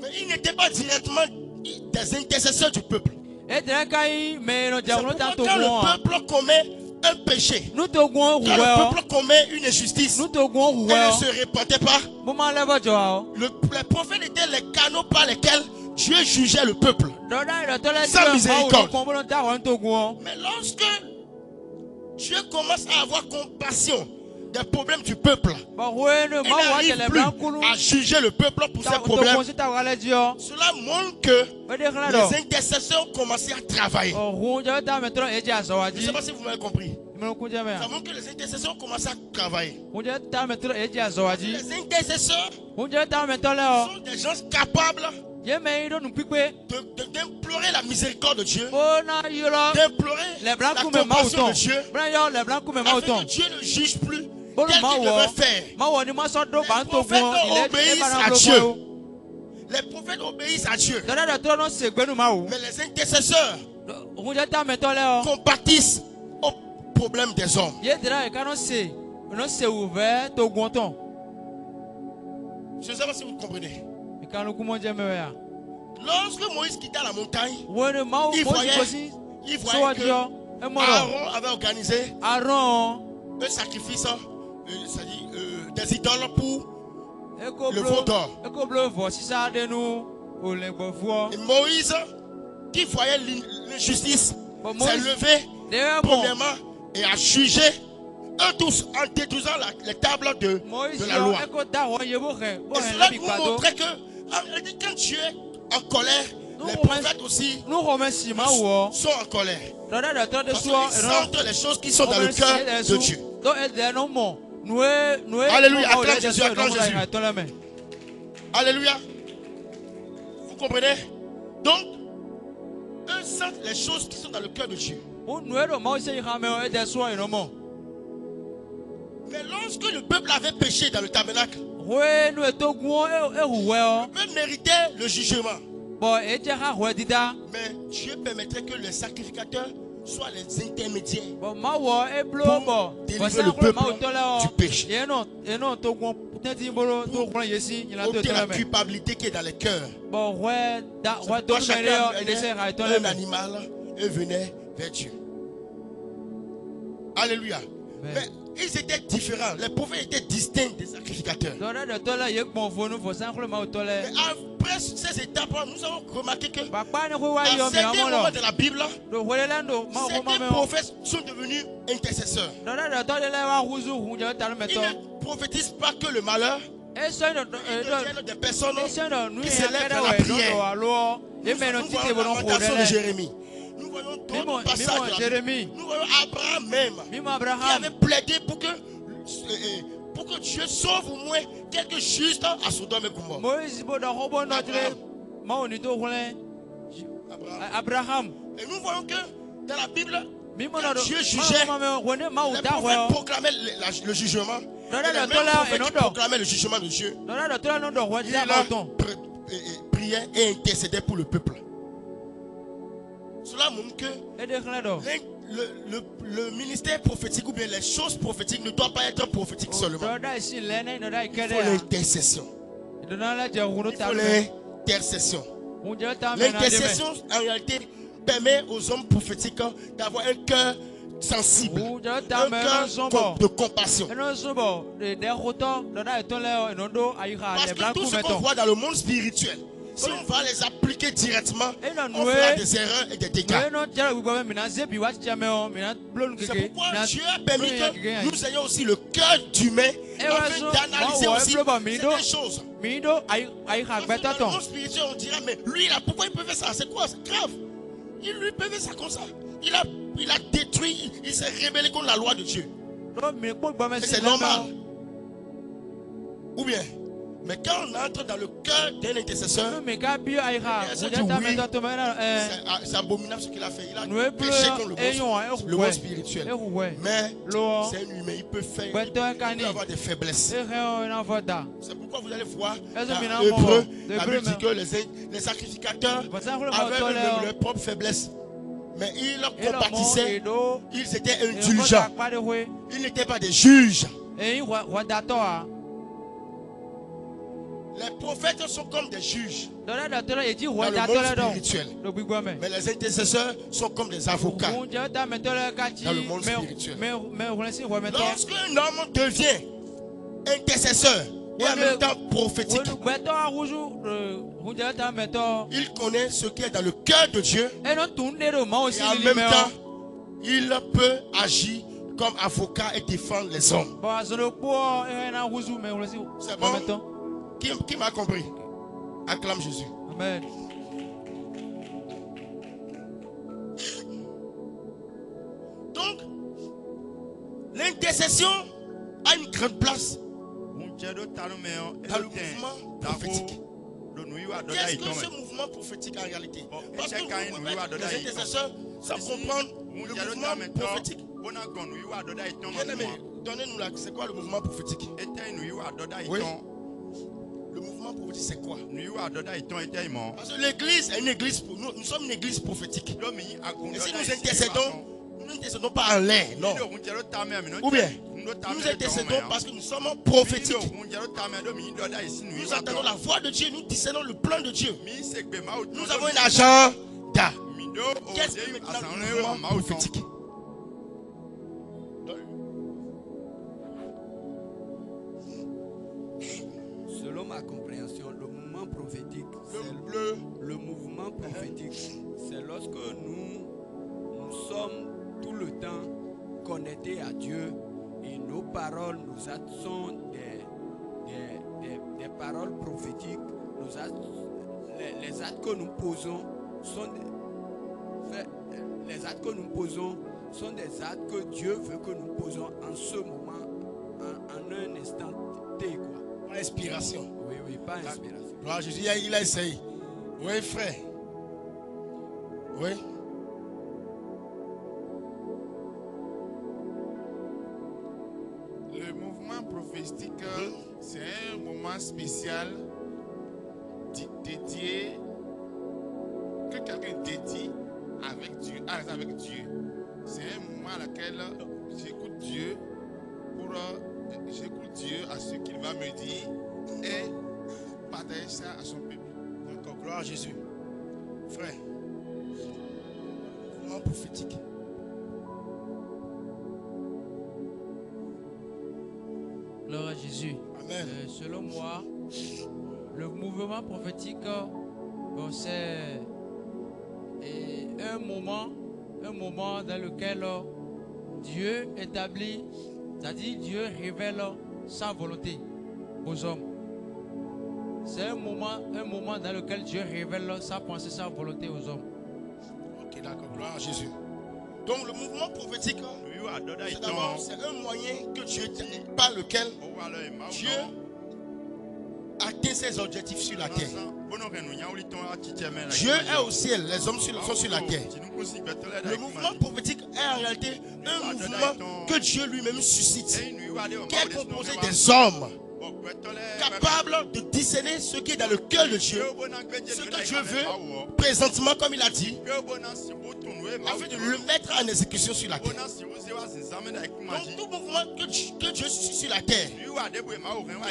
Speaker 1: Mais ils n'étaient pas directement des intercesseurs du peuple. C'est pourquoi quand le peuple commet un péché, quand le peuple commet une injustice, et ne se repentait pas, les prophètes étaient les canaux par lesquels Dieu jugeait le peuple sans miséricorde. Mais lorsque Dieu commence à avoir compassion des problèmes du peuple, il n'arrive plus à juger le peuple pour ses problèmes. Cela montre que les intercesseurs ont commencé à travailler. Je ne sais pas si vous m'avez compris. Ça montre que les intercesseurs ont commencé à travailler. Les intercesseurs sont des gens capables d'implorer la miséricorde de Dieu, d'implorer la compassion de Dieu, afin que Dieu ne juge plus tel qu'il devrait faire. Les prophètes obéissent à Dieu. Les prophètes obéissent à Dieu. Mais les intercesseurs compatissent aux problèmes des hommes. Je ne sais pas si vous comprenez. Lorsque Moïse quitta la montagne, il voyait que Aaron avait organisé un sacrifice, des idoles pour le veau d'or. Et Moïse, qui voyait l'injustice, s'est levé premièrement et a jugé eux tous en détruisant les tables de la loi. Et cela nous montrait que quand Dieu est en colère, les prophètes aussi sont en colère. Parce qu'ils sentent les choses qui sont dans le cœur de Dieu. Alléluia, acclame Jésus, acclame Jésus. Alléluia. Vous comprenez? Donc, eux sentent les choses qui sont dans le cœur de Dieu. Mais lorsque le peuple avait péché dans le tabernacle, le peuple méritait le jugement. Mais Dieu permettrait que les sacrificateurs soient les intermédiaires pour délivrer le peuple du péché. Pour ôter la culpabilité qui est dans les cœurs. Chacun un animal et venait vers Dieu. Alléluia. Mais ils étaient différents. Les prophètes étaient distincts des sacrificateurs. Mais après ces étapes, nous avons remarqué que à certains moments de la Bible, certains prophètes sont devenus intercesseurs. Ils ne prophétisent pas que le malheur. Ils deviennent des personnes qui s'élèvent à la prière. Nous voyons la lamentation de Jérémie. Nous voyons d'autres passages de la Bible. Nous voyons Abraham même qui avait plaidé pour que Dieu sauve au moins quelques justes à Sodome et Gomorrhe. Abraham. Et nous voyons que dans la Bible, quand Dieu jugeait, les prophètes proclamaient le jugement. Et les mêmes prophètes qui proclamaient le jugement de Dieu, il a prié priait et intercédait pour le peuple. Cela montre que le ministère prophétique ou bien les choses prophétiques ne doivent pas être prophétiques seulement. Il faut l'intercession. Il faut l'intercession. L'intercession, en réalité, permet aux hommes prophétiques d'avoir un cœur sensible, un cœur de compassion. Parce que tout ce qu'on voit dans le monde spirituel, si on va les appliquer directement, on fera des erreurs et des dégâts. C'est pourquoi Dieu a permis que nous ayons aussi le cœur d'humain afin d'analyser aussi ces choses. Dans le monde spirituel, on dira, mais lui là, pourquoi il peut faire ça? C'est quoi? C'est grave. Il lui peut faire ça comme ça. Il a détruit, il s'est rébellé contre la loi de Dieu. Et c'est normal. Ou bien, mais quand on entre dans le cœur d'un intercesseur, c'est abominable ce qu'il a fait. Il a péché contre le monde spirituel. Mais c'est un humain, il peut faire, il peut avoir des faiblesses. C'est pourquoi vous allez voir dans Hébreu, la Bible dit que les sacrificateurs avaient leur propre faiblesse. Mais ils compatissaient, ils étaient indulgents. Ils n'étaient pas des juges. Les prophètes sont comme des juges dans le monde spirituel. Mais les intercesseurs sont comme des avocats dans le monde spirituel. Lorsque un homme devient intercesseur et en même temps prophétique, il connaît ce qui est dans le cœur de Dieu et en même temps il peut agir comme avocat et défendre les hommes. C'est bon? Qui m'a compris? Acclame Jésus. Amen. Donc, l'intercession a une grande place dans le mouvement prophétique. Qu'est-ce que ce mouvement prophétique en réalité? Parce que les intercesseurs, ça comprend le mouvement prophétique. Bien-aimé, donnez-nous là, c'est quoi le mouvement prophétique? Oui. Le mouvement prophétique, c'est quoi? Parce que l'église est une église, nous sommes une église prophétique. Et si nous n'intercédons pas en l'air, non. Ou bien, nous intercédons parce que nous sommes prophétiques. Nous attendons la voix de Dieu, nous discernons le plan de Dieu. Nous avons un agenda. Qu'est-ce que maintenant le mouvement prophétique?
Speaker 2: Selon ma compréhension, le mouvement prophétique, le mouvement prophétique, c'est lorsque nous sommes tout le temps connectés à Dieu et nos paroles, nos actes sont des paroles prophétiques. Les actes que nous posons sont des actes que Dieu veut que nous posons en ce moment, en un instant T, quoi.
Speaker 1: Pas inspiration.
Speaker 2: Oui, pas inspiration.
Speaker 1: Gloire à Jésus, il a essayé. Oui, frère. Oui.
Speaker 3: Le mouvement prophétique, c'est un moment spécial dédié, que quelqu'un dédie avec Dieu, C'est un moment à lequel j'écoute Dieu à ce qu'il va me dire et partager ça à son peuple.
Speaker 1: D'accord, gloire à Jésus. Frère, mouvement prophétique.
Speaker 4: Gloire à Jésus.
Speaker 1: Amen.
Speaker 4: Selon moi, le mouvement prophétique, c'est un moment dans lequel Dieu établit, c'est-à-dire Dieu révèle sa volonté aux hommes. C'est un moment dans lequel Dieu révèle sa pensée, sa volonté aux hommes.
Speaker 1: Ok, d'accord, gloire à Jésus. Donc le mouvement prophétique, c'est un moyen que Dieu, par lequel Dieu atteint ses objectifs sur la terre. Dieu est au ciel, les hommes sont sur la terre. Le mouvement prophétique est en réalité un mouvement que Dieu lui-même suscite, qui est composé des hommes capable de discerner ce qui est dans le cœur de Dieu, ce que Dieu veut présentement, comme il a dit, afin de le mettre en exécution sur la terre. Donc tout mouvement que Dieu suit sur la terre, il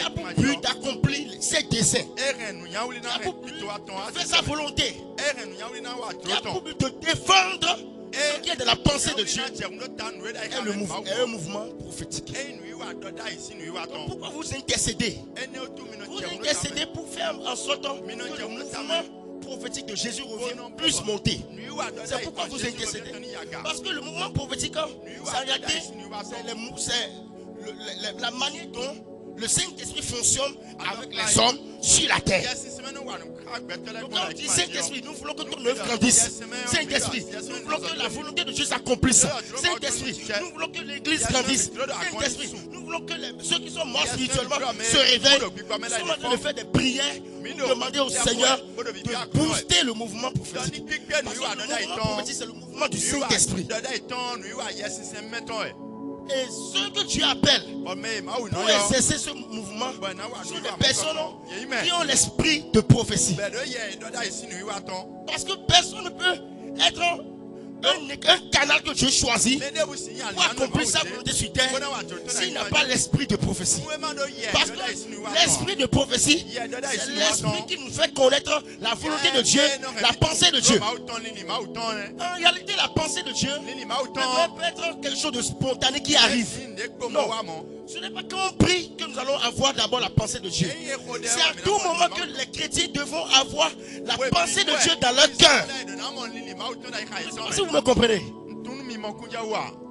Speaker 1: a pour but d'accomplir ses desseins, il a pour but de faire sa volonté, il a pour but de défendre ce qui est de la pensée de Dieu et un mouvement prophétique. Donc pourquoi vous intercédez? Vous intercédez pour faire en sorte que le mouvement prophétique de Jésus revienne plus monter. C'est pourquoi vous intercédez. Parce que le mouvement prophétique, c'est la manière dont le Saint-Esprit fonctionne avec les hommes sur la terre. Donc quand on dit Saint-Esprit, nous voulons que ton œuvre grandisse. Saint-Esprit, nous voulons que la volonté de Dieu s'accomplisse. Saint-Esprit, nous voulons que l'église grandisse. Saint-Esprit, nous voulons que ceux qui sont morts spirituellement se réveillent. Nous sommes en train de faire des prières pour demander au Seigneur de booster le mouvement prophétique. Parce que le mouvement prophétique, c'est le mouvement du Saint-Esprit. Et ceux que tu appelles pour exercer ce mouvement sont des personnes qui ont l'esprit de prophétie. Parce que personne ne peut être un canal que Dieu choisit pour accomplir sa volonté sur terre s'il n'a pas l'esprit de prophétie. Parce que l'esprit de prophétie, c'est l'esprit qui nous fait connaître la volonté de Dieu, la pensée de Dieu. En réalité, la pensée de Dieu peut être quelque chose de spontané qui arrive. Non, ce n'est pas quand on prie que nous allons avoir d'abord la pensée de Dieu. C'est à tout moment que les chrétiens devront avoir la pensée de Dieu dans leur cœur. Si vous me comprenez.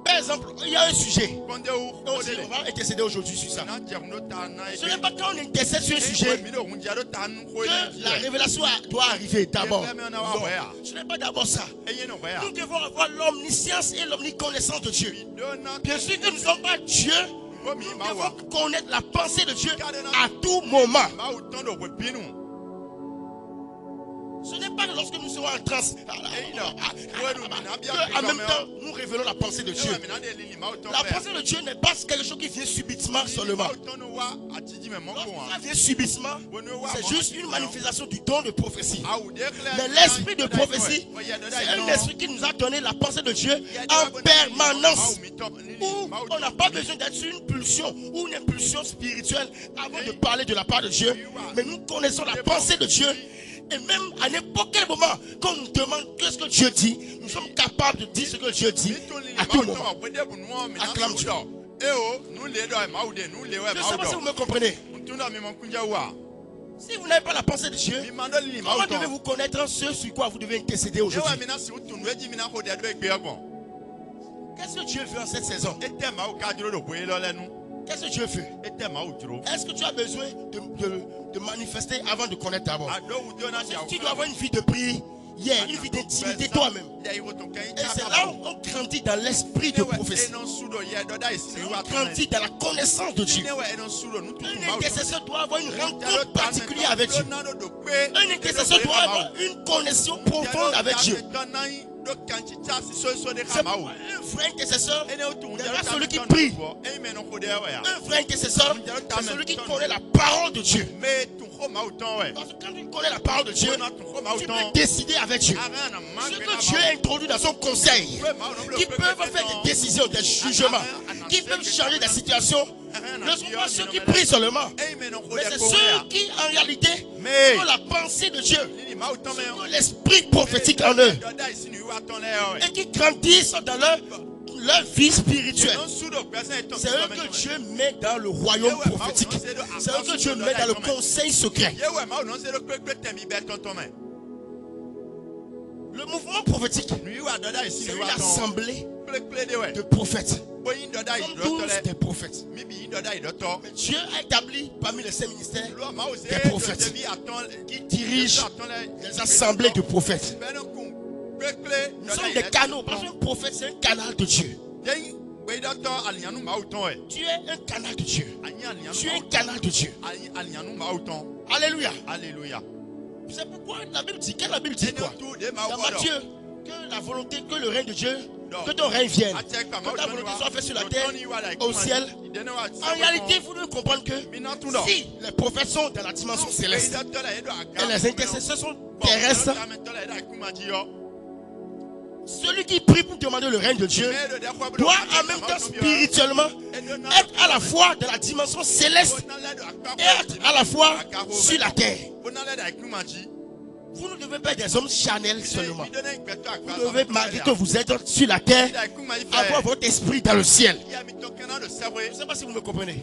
Speaker 1: Par exemple, il y a un sujet. On va intercéder aujourd'hui sur ça. Ce n'est pas quand on intercède sur un sujet que la révélation doit arriver d'abord. Non, ce n'est pas d'abord ça. Nous devons avoir l'omniscience et l'omniconnaissance de Dieu. Bien sûr que nous ne sommes pas Dieu. Nous devons connaître la pensée de Dieu à tout moment. Ce n'est pas lorsque nous serons en transe qu'en même temps nous révélons la pensée de Dieu. La pensée de Dieu n'est pas quelque chose qui vient subitement seulement. Lorsque ça vient subitement, c'est juste une manifestation du don de prophétie. Mais l'esprit de prophétie, c'est un esprit qui nous a donné la pensée de Dieu en permanence. Où on n'a pas besoin d'être sur une pulsion ou une impulsion spirituelle avant de parler de la part de Dieu. Mais nous connaissons la pensée de Dieu. Et même à n'importe quel moment, quand on nous demande qu'est-ce que Dieu dit, nous sommes capables de dire ce que Dieu dit à tout moment. Acclame Dieu. Je ne sais pas si vous me comprenez. Si vous n'avez pas la pensée de Dieu, comment devez-vous connaître ce sur quoi vous devez intercéder aujourd'hui? Qu'est-ce que Dieu veut en cette saison? Qu'est-ce que Dieu veut? Est-ce que tu as besoin de manifester avant de connaître d'abord? Tu dois avoir une vie de prière, une vie d'intimité toi-même. Et c'est là où on grandit dans l'esprit de prophétie. On grandit dans la connaissance de Dieu. Un intercesseur doit avoir une rencontre particulière avec Dieu. Un intercesseur doit avoir une connexion profonde avec Dieu. Un vrai intercesseur n'est pas celui qui prie. Un vrai intercesseur, c'est celui qui connaît la parole de Dieu. Parce que quand tu connais la parole de Dieu, tu peux décider avec Dieu. Ce que Dieu a introduit dans son conseil, qui peuvent faire des décisions, des jugements, qui peuvent changer des situations, ne sont pas ceux qui prient seulement, mais c'est ceux qui en réalité ont la pensée de Dieu, ont l'esprit prophétique en eux, et qui grandissent dans leur vie spirituelle. C'est eux que Dieu met dans le royaume prophétique. C'est eux que Dieu met dans le conseil secret. Le mouvement prophétique, c'est une assemblée de prophètes. Comme tous des prophètes. Mais Dieu a établi parmi les 5 ministères des prophètes qui dirigent les assemblées de prophètes. Nous sommes des canaux. Parce qu'un prophète, c'est un canal de Dieu. Tu es un canal de Dieu. Tu es un canal de Dieu. Alléluia. Alléluia. C'est pourquoi la Bible dit, la Bible dit quoi? Dans Matthieu, que la volonté, que le règne de Dieu que ton règne vienne, que ta volonté soit faite sur la terre, au ciel. En réalité, vous devez comprendre que si les prophètes sont dans la dimension céleste et les intercesseurs sont terrestres, celui qui prie pour demander le règne de Dieu doit en même temps spirituellement être à la fois dans la dimension céleste et être à la fois sur la terre. Vous ne devez pas être des hommes charnels seulement. Vous devez, malgré que vous êtes sur la terre, avoir votre esprit dans le ciel. Je ne sais pas si vous me comprenez.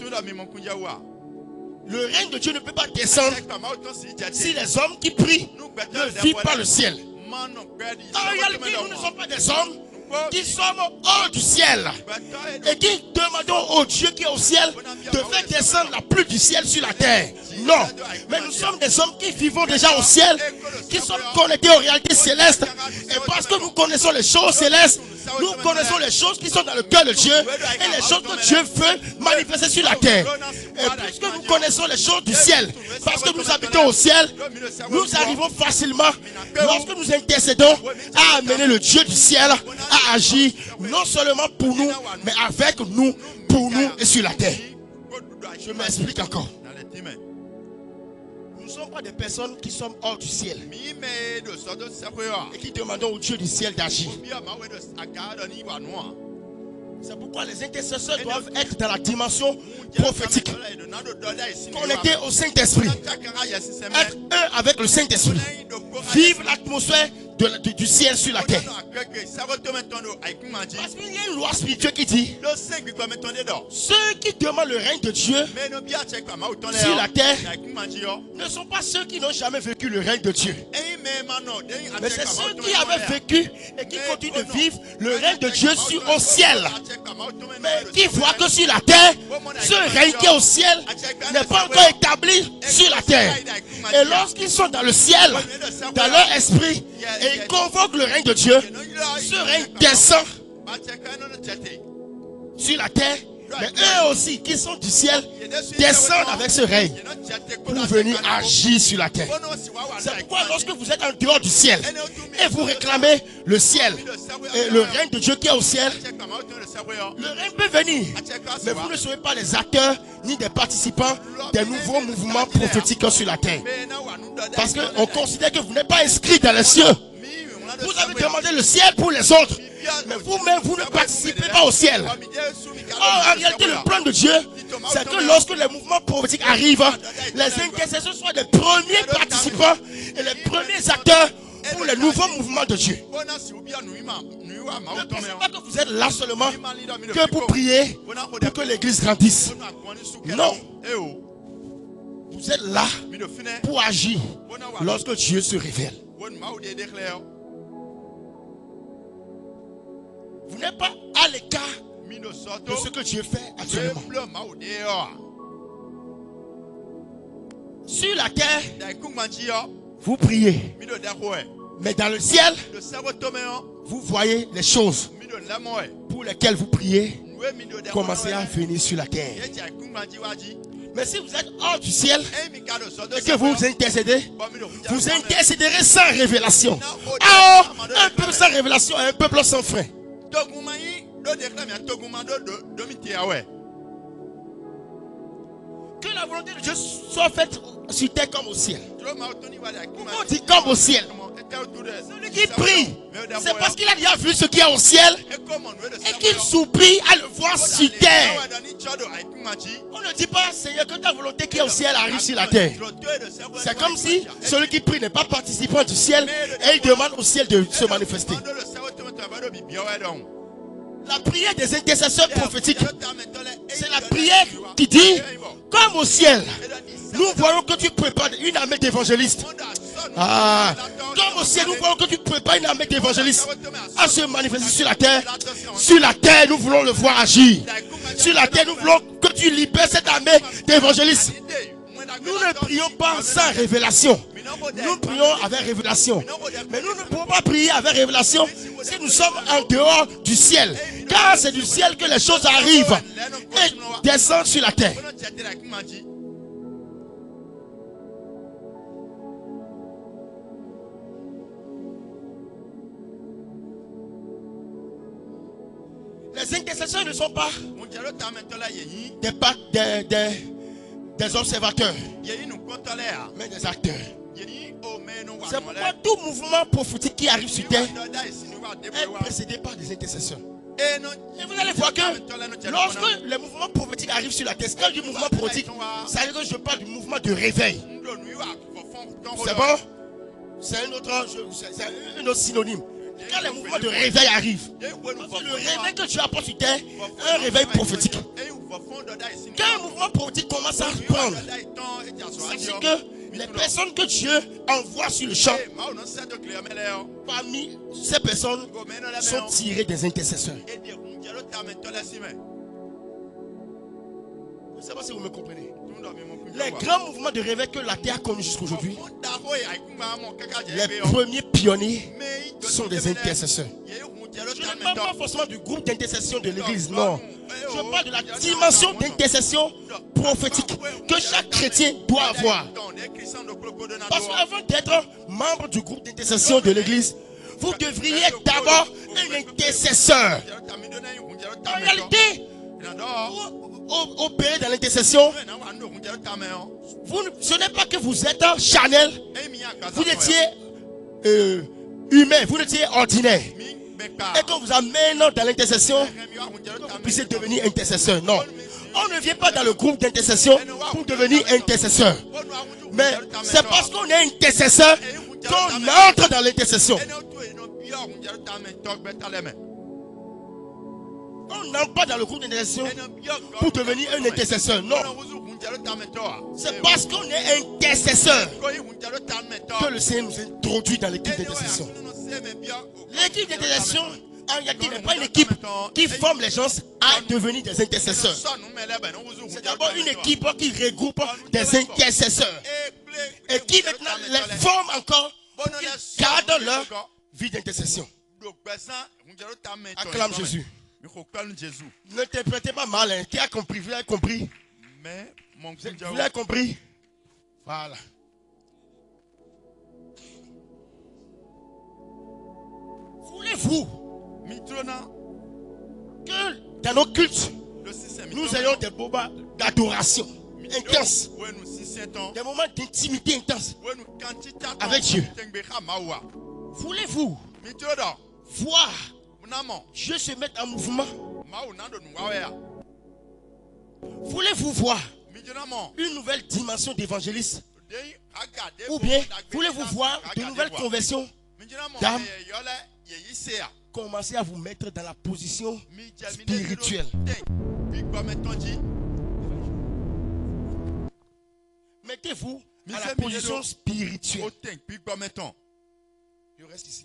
Speaker 1: Le règne de Dieu ne peut pas descendre si les hommes qui prient ne vivent pas le ciel. En réalité, nous ne sommes pas des hommes qui sommes hors du ciel et qui demandons au Dieu qui est au ciel de faire descendre la pluie du ciel sur la terre. Non, mais nous sommes des hommes qui vivons déjà au ciel, qui sommes connectés aux réalités célestes, et parce que nous connaissons les choses célestes, nous connaissons les choses qui sont dans le cœur de Dieu et les choses que Dieu veut manifester sur la terre. Et puisque nous connaissons les choses du ciel, parce que nous habitons au ciel, nous arrivons facilement, lorsque nous intercédons, à amener le Dieu du ciel à agir, non seulement pour nous, mais avec nous, pour nous et sur la terre. Je m'explique encore. Nous ne sommes pas des personnes qui sommes hors du ciel et qui demandons au Dieu du ciel d'agir. C'est pourquoi les intercesseurs doivent être dans la dimension prophétique, connectés au Saint-Esprit, être eux avec le Saint-Esprit, vivre l'atmosphère du ciel sur la terre. Parce qu'il y a une loi spirituelle qui dit ceux qui demandent le règne de Dieu sur la terre ne sont pas ceux qui n'ont jamais vécu le règne de Dieu, mais c'est ceux qui avaient vécu et qui continuent de vivre le règne de Dieu au ciel, mais qui voient que sur la terre, ce règne qui est au ciel n'est pas encore établi sur la terre. Et lorsqu'ils sont dans le ciel, dans leur esprit, et ils convoquent le règne de Dieu, ce règne descend sur la terre, mais eux aussi qui sont du ciel descendent avec ce règne pour venir agir sur la terre. C'est pourquoi lorsque vous êtes en dehors du ciel et vous réclamez le ciel et le règne de Dieu qui est au ciel, le règne peut venir, mais vous ne serez pas les acteurs ni des participants des nouveaux mouvements prophétiques sur la terre, parce qu'on considère que vous n'êtes pas inscrit dans les cieux. Vous avez demandé le ciel pour les autres, mais vous-même, vous ne participez pas au ciel. Or, en réalité, le plan de Dieu, c'est que lorsque les mouvements prophétiques arrivent, les intercesseurs soient les premiers participants et les premiers acteurs pour les nouveaux mouvements de Dieu. Ne pensez pas que vous êtes là seulement que pour prier, pour que l'église grandisse. Non. Vous êtes là pour agir lorsque Dieu se révèle. Vous n'êtes pas à l'écart de ce que Dieu fait actuellement. Sur la terre, vous priez. Mais dans le ciel, vous voyez les choses pour lesquelles vous priez commencer à venir sur la terre. Mais si vous êtes hors du ciel et que vous intercédez, vous intercéderez sans révélation. Or, un peuple sans révélation est un peuple sans frein. Que la volonté de Dieu soit faite sur terre comme au ciel. On dit comme au ciel. Celui qui prie, c'est parce qu'il a déjà vu ce qu'il y a au ciel et qu'il s'oublie à le voir sur terre. On ne dit pas, Seigneur, que ta volonté qui est au ciel arrive sur la terre. C'est comme si celui qui prie n'est pas participant du ciel et il demande au ciel de se manifester. La prière des intercesseurs prophétiques, c'est la prière qui dit, comme au ciel, nous voyons que tu prépares une armée d'évangélistes. Comme au ciel, nous voyons que tu prépares une armée d'évangélistes à se manifester sur la terre. Sur la terre, nous voulons le voir agir. Sur la terre, nous voulons que tu libères cette armée d'évangélistes. Nous ne prions pas sans révélation. Nous prions avec révélation. Mais nous ne pouvons pas prier avec révélation si nous sommes en dehors du ciel. Car c'est du ciel que les choses arrivent et descendent sur la terre. Les intercesseurs ne sont pas des observateurs, mais des acteurs. C'est pourquoi tout mouvement prophétique qui arrive sur terre est précédé par des intercesseurs. Et vous allez voir que lorsque le mouvement prophétique arrive sur la terre, quand du mouvement prophétique, ça veut dire que je parle du mouvement de réveil. C'est bon? C'est un autre synonyme. Quand le mouvement de réveil arrive, le réveil que tu apportes sur terre, un réveil prophétique. Quand un mouvement prophétique commence à prendre, c'est que les personnes que Dieu envoie sur le champ, parmi ces personnes, sont tirées des intercesseurs. Je ne sais pas si vous me comprenez. Les grands mouvements de réveil que la terre a connus jusqu'aujourd'hui, les premiers pionniers sont des intercesseurs. Je ne parle pas forcément du groupe d'intercession de l'église, non. Je parle de la dimension d'intercession prophétique que chaque chrétien doit avoir. Parce qu'avant d'être membre du groupe d'intercession de l'église, vous devriez être d'abord un intercesseur. En réalité, pour opérer dans l'intercession, ce n'est pas que vous êtes charnel, vous étiez humain, vous étiez ordinaire. Et qu'on vous amène dans l'intercession, vous puissiez devenir intercesseur. Non. On ne vient pas dans le groupe d'intercession pour devenir intercesseur. Mais c'est parce qu'on est intercesseur qu'on entre dans l'intercession. On n'entre pas dans le groupe d'intercession pour devenir un intercesseur. Non. C'est parce qu'on est intercesseur que le Seigneur nous introduit dans l'équipe d'intercession. L'équipe d'intercession, en réalité, n'est pas une équipe qui forme les gens à devenir des intercesseurs. C'est d'abord une équipe qui regroupe des intercesseurs et qui maintenant les forme encore pour qu'ils gardent leur vie d'intercession. Acclame Jésus. N'interprétez pas mal, hein. Qui a compris? Vous l'avez compris? Vous l'avez compris? Voilà. Voulez-vous que dans nos cultes, nous ayons des moments d'adoration intense, des moments d'intimité intense avec Dieu? Voulez-vous voir Dieu se mettre en mouvement? Voulez-vous voir une nouvelle dimension d'évangéliste? Ou bien voulez-vous voir de nouvelles conversions d'âme? Commencez à vous mettre dans la position spirituelle. Mettez-vous à la position spirituelle. Je reste ici.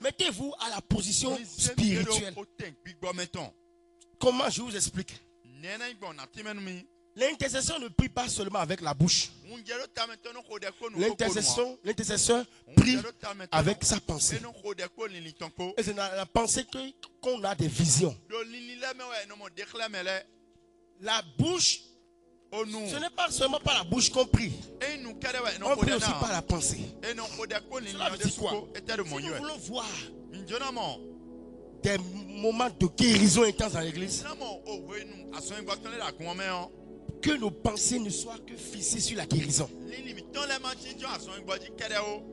Speaker 1: Mettez-vous à la position spirituelle. Comment je vous explique? L'intercession ne prie pas seulement avec la bouche. L'intercesseur prie avec sa pensée. Et c'est dans la pensée qu'on a des visions. La bouche, ce n'est pas seulement par la bouche qu'on prie. On prie aussi par la pensée. Cela veut dire quoi? Si nous voulons voir des moments de guérison intense dans l'église, que nos pensées ne soient que fixées sur la guérison.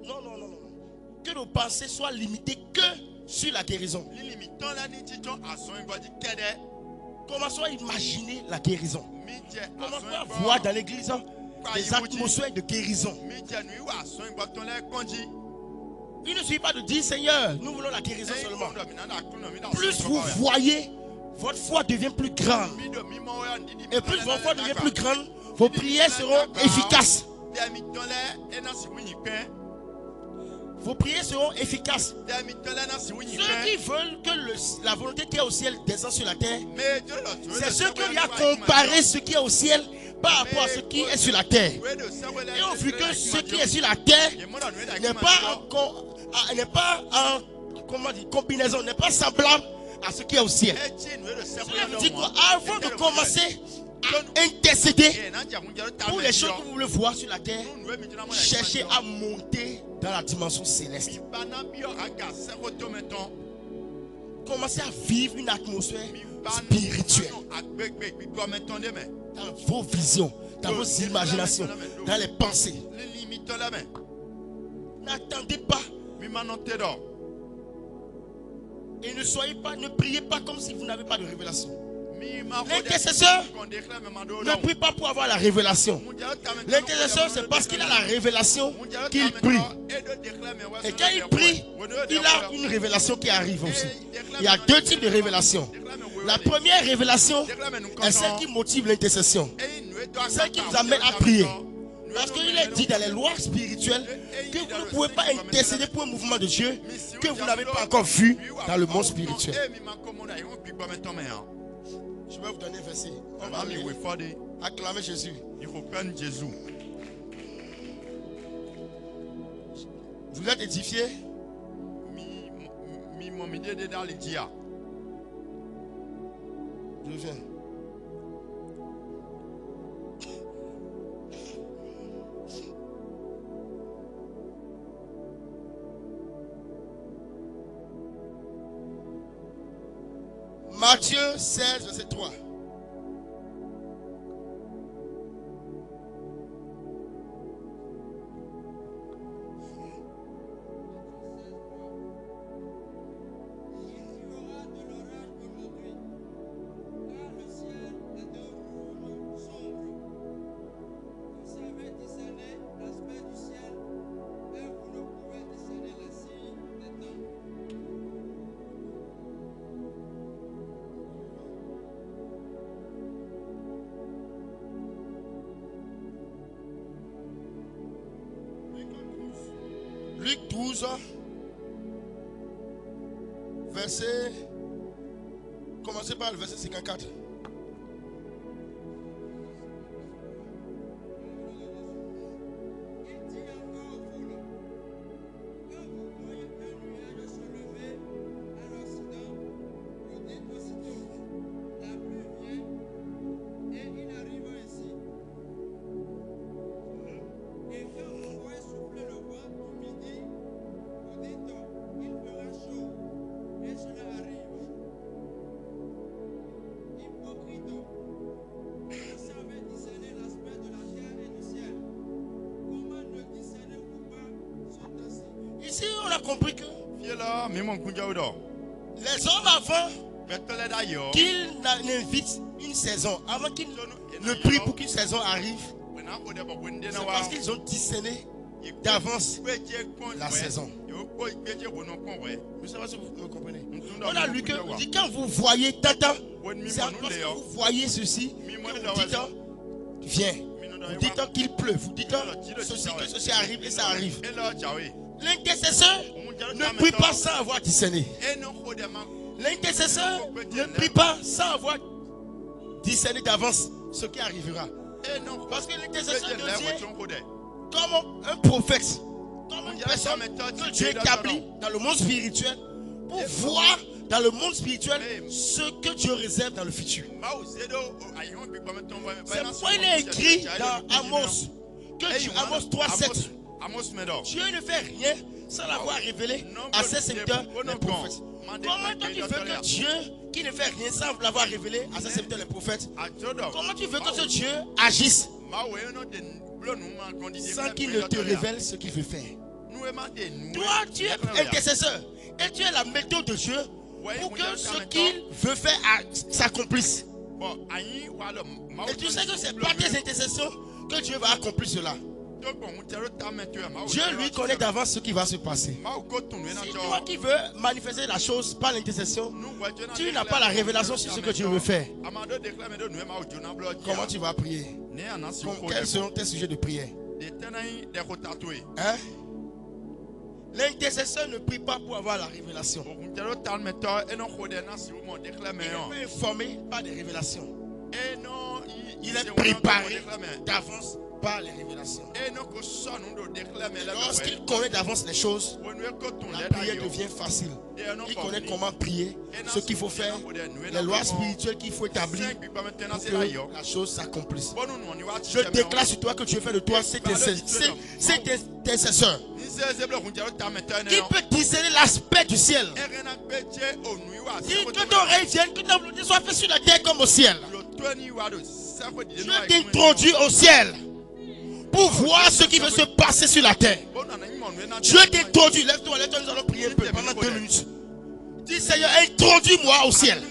Speaker 1: Non, non, non, non. Que nos pensées soient limitées que sur la guérison. Commençons à imaginer la guérison. Commençons à voir dans l'église des atmosphères de guérison. Il ne suffit pas de dire Seigneur, nous voulons la guérison seulement. Plus vous voyez, votre foi devient plus grande. Et plus votre foi devient plus grande, vos prières seront efficaces. Vos prières seront efficaces. Ceux qui veulent que la volonté qui est au ciel descende sur la terre, c'est ceux qui ont comparé ce qui est au ciel par rapport à ce qui est sur la terre. Et ont vu que ce qui est sur la terre n'est pas en combinaison, n'est pas semblable à ce qui est au ciel. Cela veut dire qu'avant de commencer à intercéder pour les choses que vous voulez voir sur la terre, cherchez à monter dans la dimension céleste. commencez à vivre une atmosphère spirituelle dans vos visions, dans vos imaginations, dans les pensées. N'attendez pas. Et ne priez pas comme si vous n'avez pas de révélation. L'intercesseur ne prie pas pour avoir la révélation. L'intercesseur, c'est parce qu'il a la révélation qu'il prie. Et quand il prie, il a une révélation qui arrive aussi. Il y a deux types de révélations. La première révélation est celle qui motive l'intercession. Celle qui vous amène à prier. Parce qu'il est dit dans les lois spirituelles que vous ne pouvez pas intercéder pour un mouvement de Dieu que vous n'avez pas encore vu dans le monde spirituel. Je vais vous donner un verset. On va acclamer Jésus. Vous êtes édifiés? Je viens. Matthieu 16, verset 3. Luc 12, verset, commencez par le verset 54. Ici, on a compris que les hommes avant qu'ils n'invitent une saison, avant qu'ils ne prient pour qu'une saison arrive, c'est parce qu'ils ont discerné d'avance la saison. Je ne sais pas si vous me comprenez. On a lu que dit, quand vous voyez Tata, c'est parce que vous voyez ceci, vous dites viens, vous dites qu'il pleut, vous dites ceci, que ceci arrive et ça arrive. L'intercesseur ne prie pas sans avoir discerné. L'intercesseur ne prie pas sans avoir discerné d'avance ce qui arrivera. Parce que l'intercesseur de Dieu, comme un prophète, comme une personne que Dieu établit dans le monde spirituel, pour voir dans le monde spirituel ce que Dieu réserve dans le futur. C'est pourquoi il est écrit dans Amos, Amos 3:7. Dieu ne fait rien sans l'avoir révélé à ses serviteurs, les prophètes. Comment toi tu veux que Dieu, qui ne fait rien sans l'avoir révélé à ses serviteurs, les prophètes, comment tu veux que ce Dieu agisse sans qu'il ne te révèle ce qu'il veut faire? Toi, tu es intercesseur et tu es la méthode de Dieu pour que ce qu'il veut faire s'accomplisse. Et tu sais que ce n'est pas tes intercessions que Dieu va accomplir cela. Dieu lui connaît d'avance ce qui va se passer. Si toi qui veux manifester la chose par l'intercession, tu n'as pas la révélation sur ce que Dieu veut faire, comment tu vas prier? Quels seront tes sujets de prière? Hein? L'intercesseur ne prie pas pour avoir la révélation. Il n'est pas informé par des révélations. Il est préparé d'avance par les révélations. Lorsqu'il connaît d'avance les choses, la prière devient facile. Il connaît comment prier, ce qu'il faut faire, les lois spirituelles qu'il faut établir pour que la chose s'accomplisse. Je déclare sur toi que Dieu fait de toi cet intercesseur. Qui peut discerner l'aspect du ciel? Dis que ton règne vienne, que ta volonté soit faite sur la terre comme au ciel. Dieu t'introduit au ciel pour voir ce qui veut se passer sur la terre. Dieu t'introduit. Lève-toi, nous allons prier un peu pendant 2 minutes. Dis Seigneur, introduis-moi au ciel.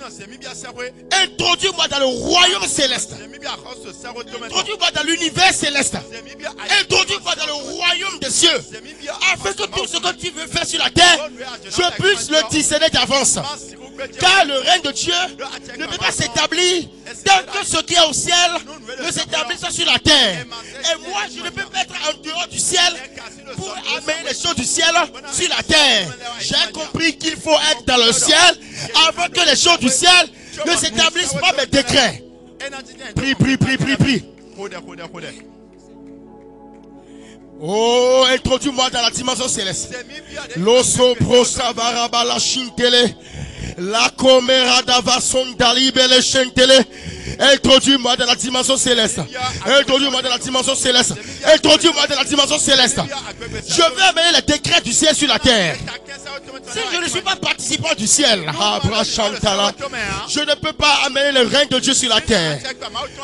Speaker 1: Introduis-moi dans le royaume céleste. Introduis-moi dans l'univers céleste. Introduis-moi dans le royaume des cieux. Afin que tout ce que tu veux faire sur la terre, je puisse le discerner d'avance. Car le règne de Dieu ne peut pas s'établir tant que ce qui est au ciel ne s'établisse sur la terre. Et moi, je ne peux pas être en dehors du ciel pour amener les choses du ciel sur la terre. J'ai compris qu'il faut être dans le ciel avant que les choses du ciel ne s'établissent par mes décrets. Prie, prie, prie, prie, prie. Oh, introduis-moi dans la dimension céleste. L'osso prosavaraba la chintele. La comera d'avason d'alibele chintele. Introduis-moi dans la dimension céleste. Introduis-moi dans la dimension céleste. Introduis-moi dans la dimension céleste. Je vais amener les décrets du ciel sur la terre. Si je ne suis pas participant du ciel, je ne peux pas amener le règne de Dieu sur la terre.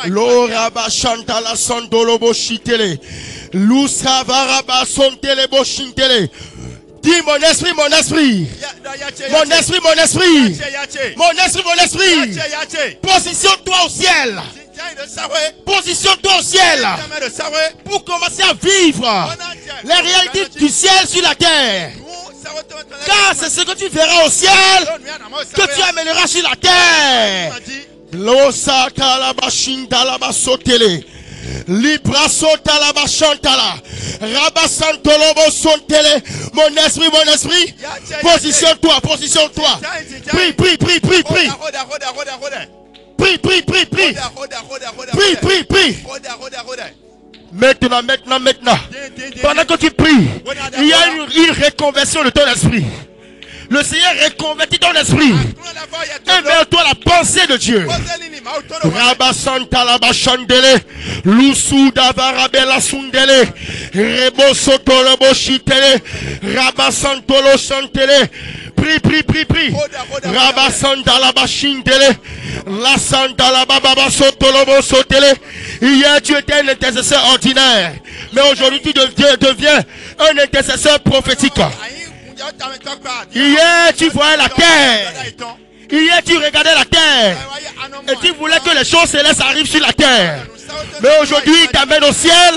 Speaker 1: L'oraba chantala sondolobo chitele. L'usavaraba sontelebo chintele. Dis mon esprit, mon esprit. Mon esprit, mon esprit. Mon esprit, mon esprit. Positionne-toi au ciel. Positionne-toi au ciel. Pour commencer à vivre les réalités du ciel sur la terre. Car c'est ce que tu verras au ciel que tu amèneras sur la terre. Losa kalabashinda labasotele. Libra sota la bachantala. Rabasantolobo sontele. Mon esprit, positionne-toi, positionne-toi. Prie, prie, prie, prie, prie. Prie, prie, prie, prie. Prie, prie, prie. Maintenant, maintenant, maintenant. Pendant que tu pries, il y a une reconversion de ton esprit. Le Seigneur reconvertit ton esprit. Et vers toi la pensée de Dieu. Rabasanta la bachandele. Lusuda varabela sundele. Rebo sotolobo chitele. Rabasantolo chantele. Prie, prie, prie, prie. Rabasanta la bachindele. La santa la bababa sotolobo sotele. Hier tu étais un intercesseur ordinaire. Mais aujourd'hui tu deviens un intercesseur prophétique. Hier tu voyais la terre. Hier tu regardais la terre. Et tu voulais que les choses célestes arrivent sur la terre. Mais aujourd'hui il t'amène au ciel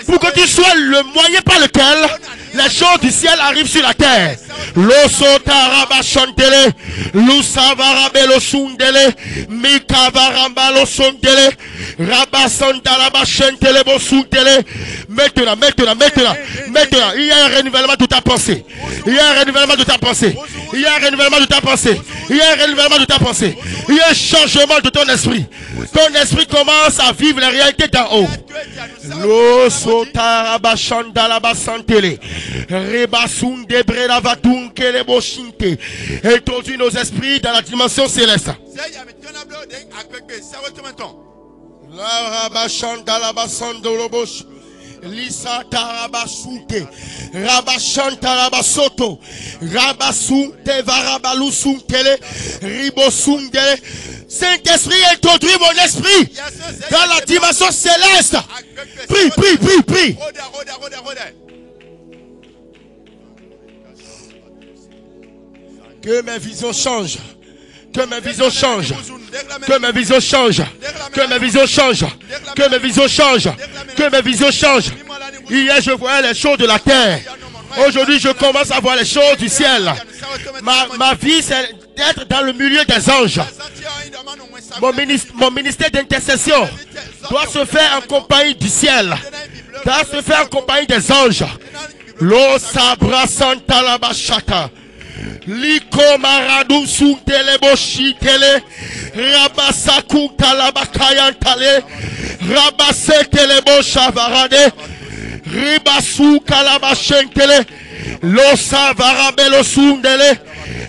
Speaker 1: pour que tu sois le moyen par lequel les choses du ciel arrivent sur la terre. L'osso taraba chantele. L'usavarabelo sundele. Mikavarambalo sondele. Rabasandalaba chantele bo sundele. Maintenant, maintenant, maintenant, maintenant, il y a un renouvellement de ta pensée. Il y a un renouvellement de ta pensée. Il y a un renouvellement de ta pensée. Il y a un renouvellement de ta pensée. Il y a un changement de ton esprit. Ton esprit commence à vivre les réalités d'en haut. L'osso taraba chandalaba santele. Rebasunde bredavatun kelebo shinte. Introduis nos esprits dans la dimension céleste. La rabachandalaba sandolobosh. Lisa tarabasute. Rabachandalabasoto. Rabasunte varabalusuntele. Ribosundele. Saint-Esprit, introduis mon esprit dans la dimension céleste. Prie, prie, prie, prie. Que mes visions changent. Que mes visions changent. Que mes visions changent. Que mes visions changent. Que mes visions changent. Que mes visions changent. Hier, je voyais les choses de la terre. Aujourd'hui, je commence à voir les choses du ciel. Ma vie, c'est d'être dans le milieu des anges. Mon ministère d'intercession doit se faire en compagnie du ciel. Doit se faire en compagnie des anges. Lo sabra santa la bachata. Liko maradu suntele boshitele. Rabasaku talabakayantale. Rabasetele boshavarade. Ribasu kalabashentele. Losa varabelo sundele.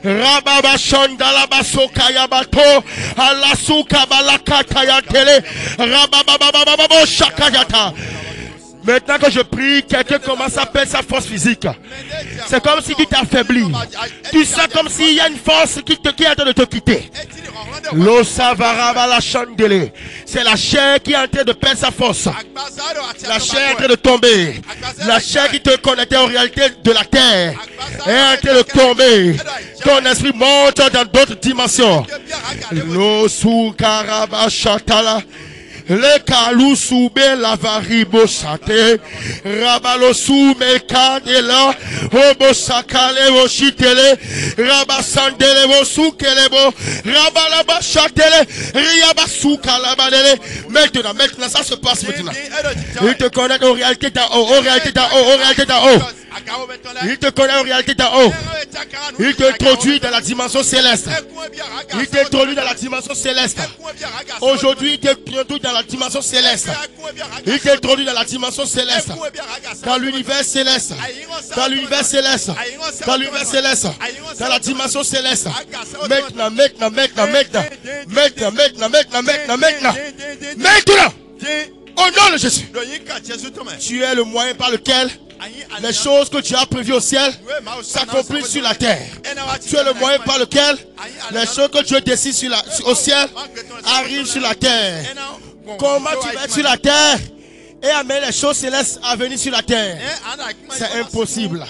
Speaker 1: Rababashandala basokayabato. Alasuka balakatayantele. Rabababababo shakayata. Maintenant que je prie, quelqu'un commence à perdre sa force physique. C'est comme si tu t'affaiblis. Tu sens comme s'il y a une force qui est en train de te quitter. C'est la chair qui est en train de perdre sa force. La chair est en train de tomber. La chair qui te connectait aux réalités de la terre est en train de tomber. Ton esprit monte dans d'autres dimensions. Le kalou soube la varibo sate rabalo soume kadela obo sakale wo shitele rabasandele wo sukelebo rabalaba chatele riabasukala balele. Maintenant ça se passe maintenant. Il te connaît aux réalités d'en haut, aux réalités d'en haut, aux réalités d'en haut. Il te connaît aux réalités d'en haut. Il t'introduit dans la dimension céleste. Il t'introduit dans la dimension céleste. Aujourd'hui, il t'introduit dans la dimension céleste. Il t'introduit dans la dimension céleste. Dans l'univers céleste. Dans l'univers céleste. Dans l'univers céleste. Dans la dimension céleste. Maintenant. Au nom de Jésus. Tu es le moyen par lequel les choses que tu as prévues au ciel s'accomplissent sur la terre. Tu es le moyen par lequel les choses que Dieu décide au ciel arrivent sur la terre. Comment tu vas être sur la terre et amener les choses célestes à venir sur la terre? C'est impossible.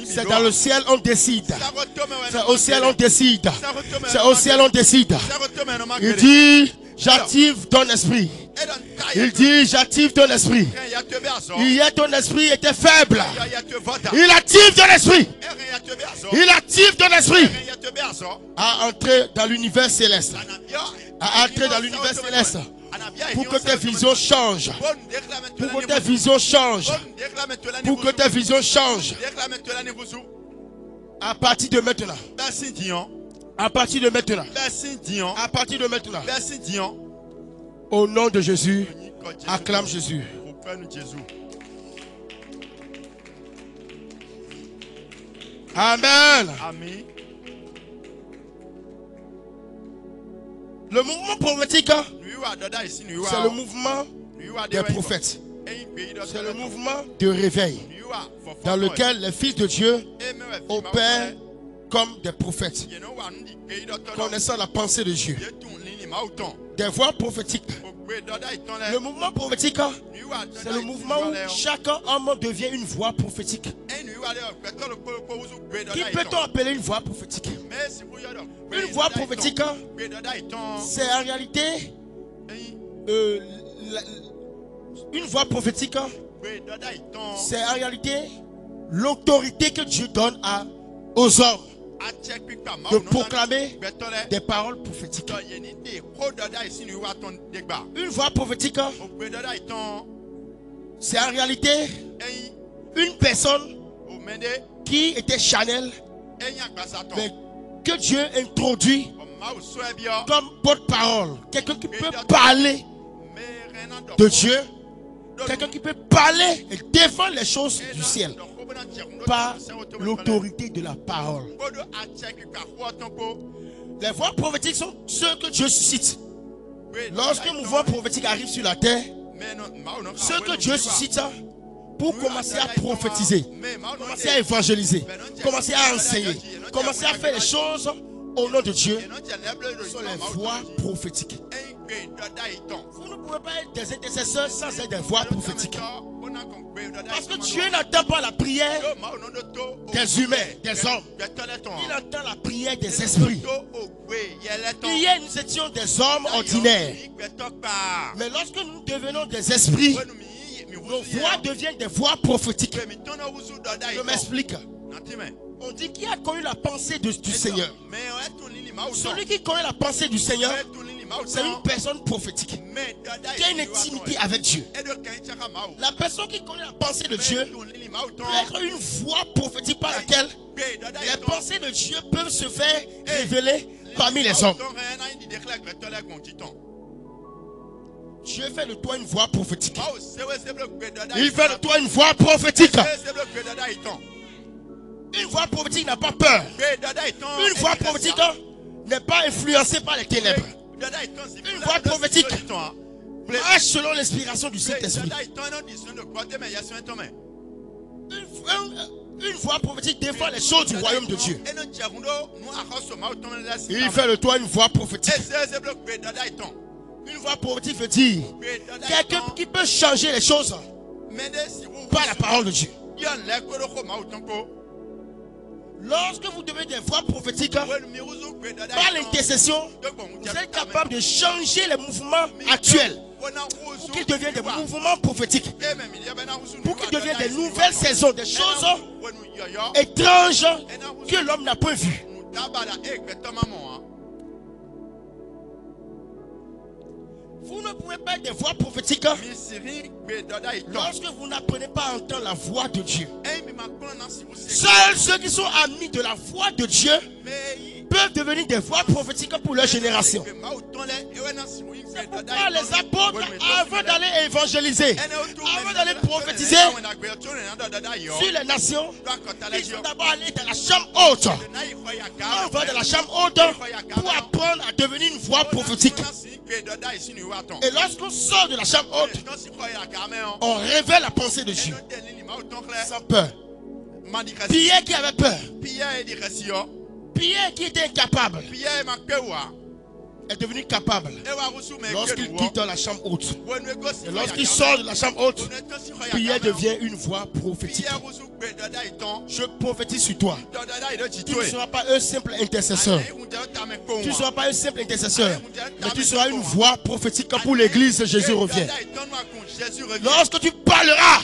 Speaker 1: C'est dans le ciel on décide. C'est au ciel on décide. C'est au ciel on décide. Il dit, j'active ton esprit. Il dit, j'active ton esprit. Hier ton esprit était faible. Il active ton esprit. Il active ton esprit à entrer dans l'univers céleste. À entrer dans l'univers céleste. Pour que tes visions changent. Pour que tes visions changent. Pour que tes visions changent. À partir de maintenant. À partir de maintenant. À partir de maintenant. Au nom de Jésus, acclame Jésus. Amen. Le mouvement prophétique, c'est le mouvement des prophètes. C'est le mouvement de réveil dans lequel les fils de Dieu opèrent comme des prophètes, connaissant la pensée de Dieu. Des voix prophétiques. Le mouvement prophétique, c'est le mouvement où chaque homme devient une voix prophétique. Qui peut-on appeler une voix prophétique? Une voix prophétique, c'est en réalité une voix prophétique, c'est en réalité l'autorité que Dieu donne aux hommes de proclamer des paroles prophétiques. Une voix prophétique, c'est en réalité une personne qui était Chanel, mais que Dieu introduit comme porte-parole. Quelqu'un qui peut parler de Dieu, quelqu'un qui peut parler et défendre les choses du ciel par l'autorité de la parole. Les voix prophétiques sont ceux que Dieu suscite. Lorsqu'un mouvement prophétique arrive sur la terre, ceux que Dieu suscite pour commencer à prophétiser, commencer à évangéliser, commencer à enseigner, commencer à faire les choses au nom de Dieu, sont les voix prophétiques. Vous ne pouvez pas être des intercesseurs sans être des voix prophétiques. Parce que Dieu n'entend pas la prière des humains, des hommes. Il entend la prière des esprits. Hier, nous étions des hommes ordinaires. Mais lorsque nous devenons des esprits, nos voix deviennent des voix prophétiques. Je m'explique. On dit qui a connu la pensée du Seigneur. Celui qui connaît la pensée du Seigneur, c'est une personne prophétique qui a une intimité avec Dieu. La personne qui connaît la pensée de Dieu peut être une voix prophétique par laquelle les pensées de Dieu peuvent se faire révéler parmi les hommes. Dieu fait de toi une voix prophétique. Il fait de toi une voix prophétique. Une voix prophétique n'a pas peur. Une voix prophétique n'est pas influencée par les ténèbres. Une voix prophétique Marche selon l'inspiration du Saint-Esprit. Une voix prophétique défend les choses du royaume de Dieu. Il fait de toi une voix prophétique. Une voix prophétique veut dire quelqu'un qui peut changer les choses par la parole de Dieu. Lorsque vous devenez des voix prophétiques par l'intercession, vous êtes capable de changer les mouvements actuels pour qu'ils deviennent des mouvements prophétiques, pour qu'ils deviennent des nouvelles saisons, des choses étranges que l'homme n'a pas vues. Vous ne pouvez pas être des voix prophétiques lorsque vous n'apprenez pas à entendre la voix de Dieu. Seuls ceux qui sont amis de la voix de Dieu peuvent devenir des voix prophétiques pour leur génération. C'est pourquoi les apôtres, avant d'aller évangéliser, avant d'aller prophétiser sur les nations, ils sont d'abord allés dans la chambre haute. On va dans la chambre haute pour apprendre à devenir une voix prophétique. Et lorsqu'on sort de la chambre haute, on révèle la pensée de Dieu sans peur. Pierre qui avait peur, Pierre qui était incapable, est devenu capable lorsqu'il quitte la chambre haute. Et lorsqu'il sort de la chambre haute, Pierre devient une voix prophétique. Je prophétise sur toi. Tu ne seras pas un simple intercesseur. Tu ne seras pas un simple intercesseur, mais tu seras une voix prophétique pour l'église. Jésus revient. Lorsque tu parleras,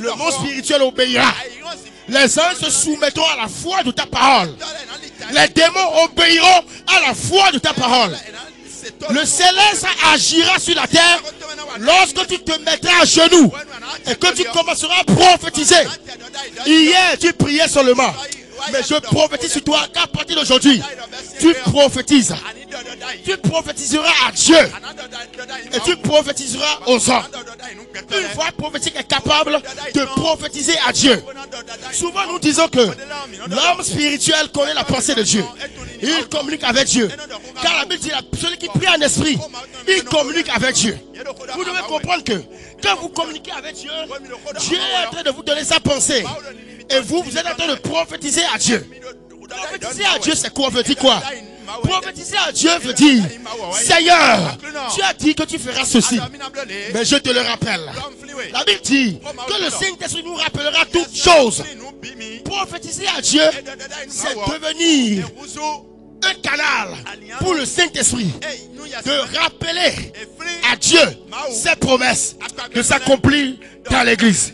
Speaker 1: le monde spirituel obéira. Les anges se soumettront à la foi de ta parole. Les démons obéiront à la foi de ta parole. Le céleste agira sur la terre lorsque tu te mettras à genoux et que tu commenceras à prophétiser. Hier, tu priais seulement. Mais je prophétise sur toi qu'à partir d'aujourd'hui, tu prophétises. Tu prophétiseras à Dieu. Et tu prophétiseras aux hommes. Une voix prophétique est capable de prophétiser à Dieu. Souvent nous disons que l'homme spirituel connaît la pensée de Dieu. Il communique avec Dieu. Car la Bible dit celui qui prie en esprit, il communique avec Dieu. Vous devez comprendre que quand vous communiquez avec Dieu, Dieu est en train de vous donner sa pensée. Et vous êtes en train de prophétiser à Dieu. Prophétiser à Dieu, c'est quoi? Veut dire quoi? Prophétiser à Dieu veut dire Seigneur, tu as dit que tu feras ceci. Mais je te le rappelle. La Bible dit que le Saint-Esprit nous rappellera toutes choses. Prophétiser à Dieu, c'est devenir un canal pour le Saint-Esprit de rappeler à Dieu ses promesses de s'accomplir dans l'église.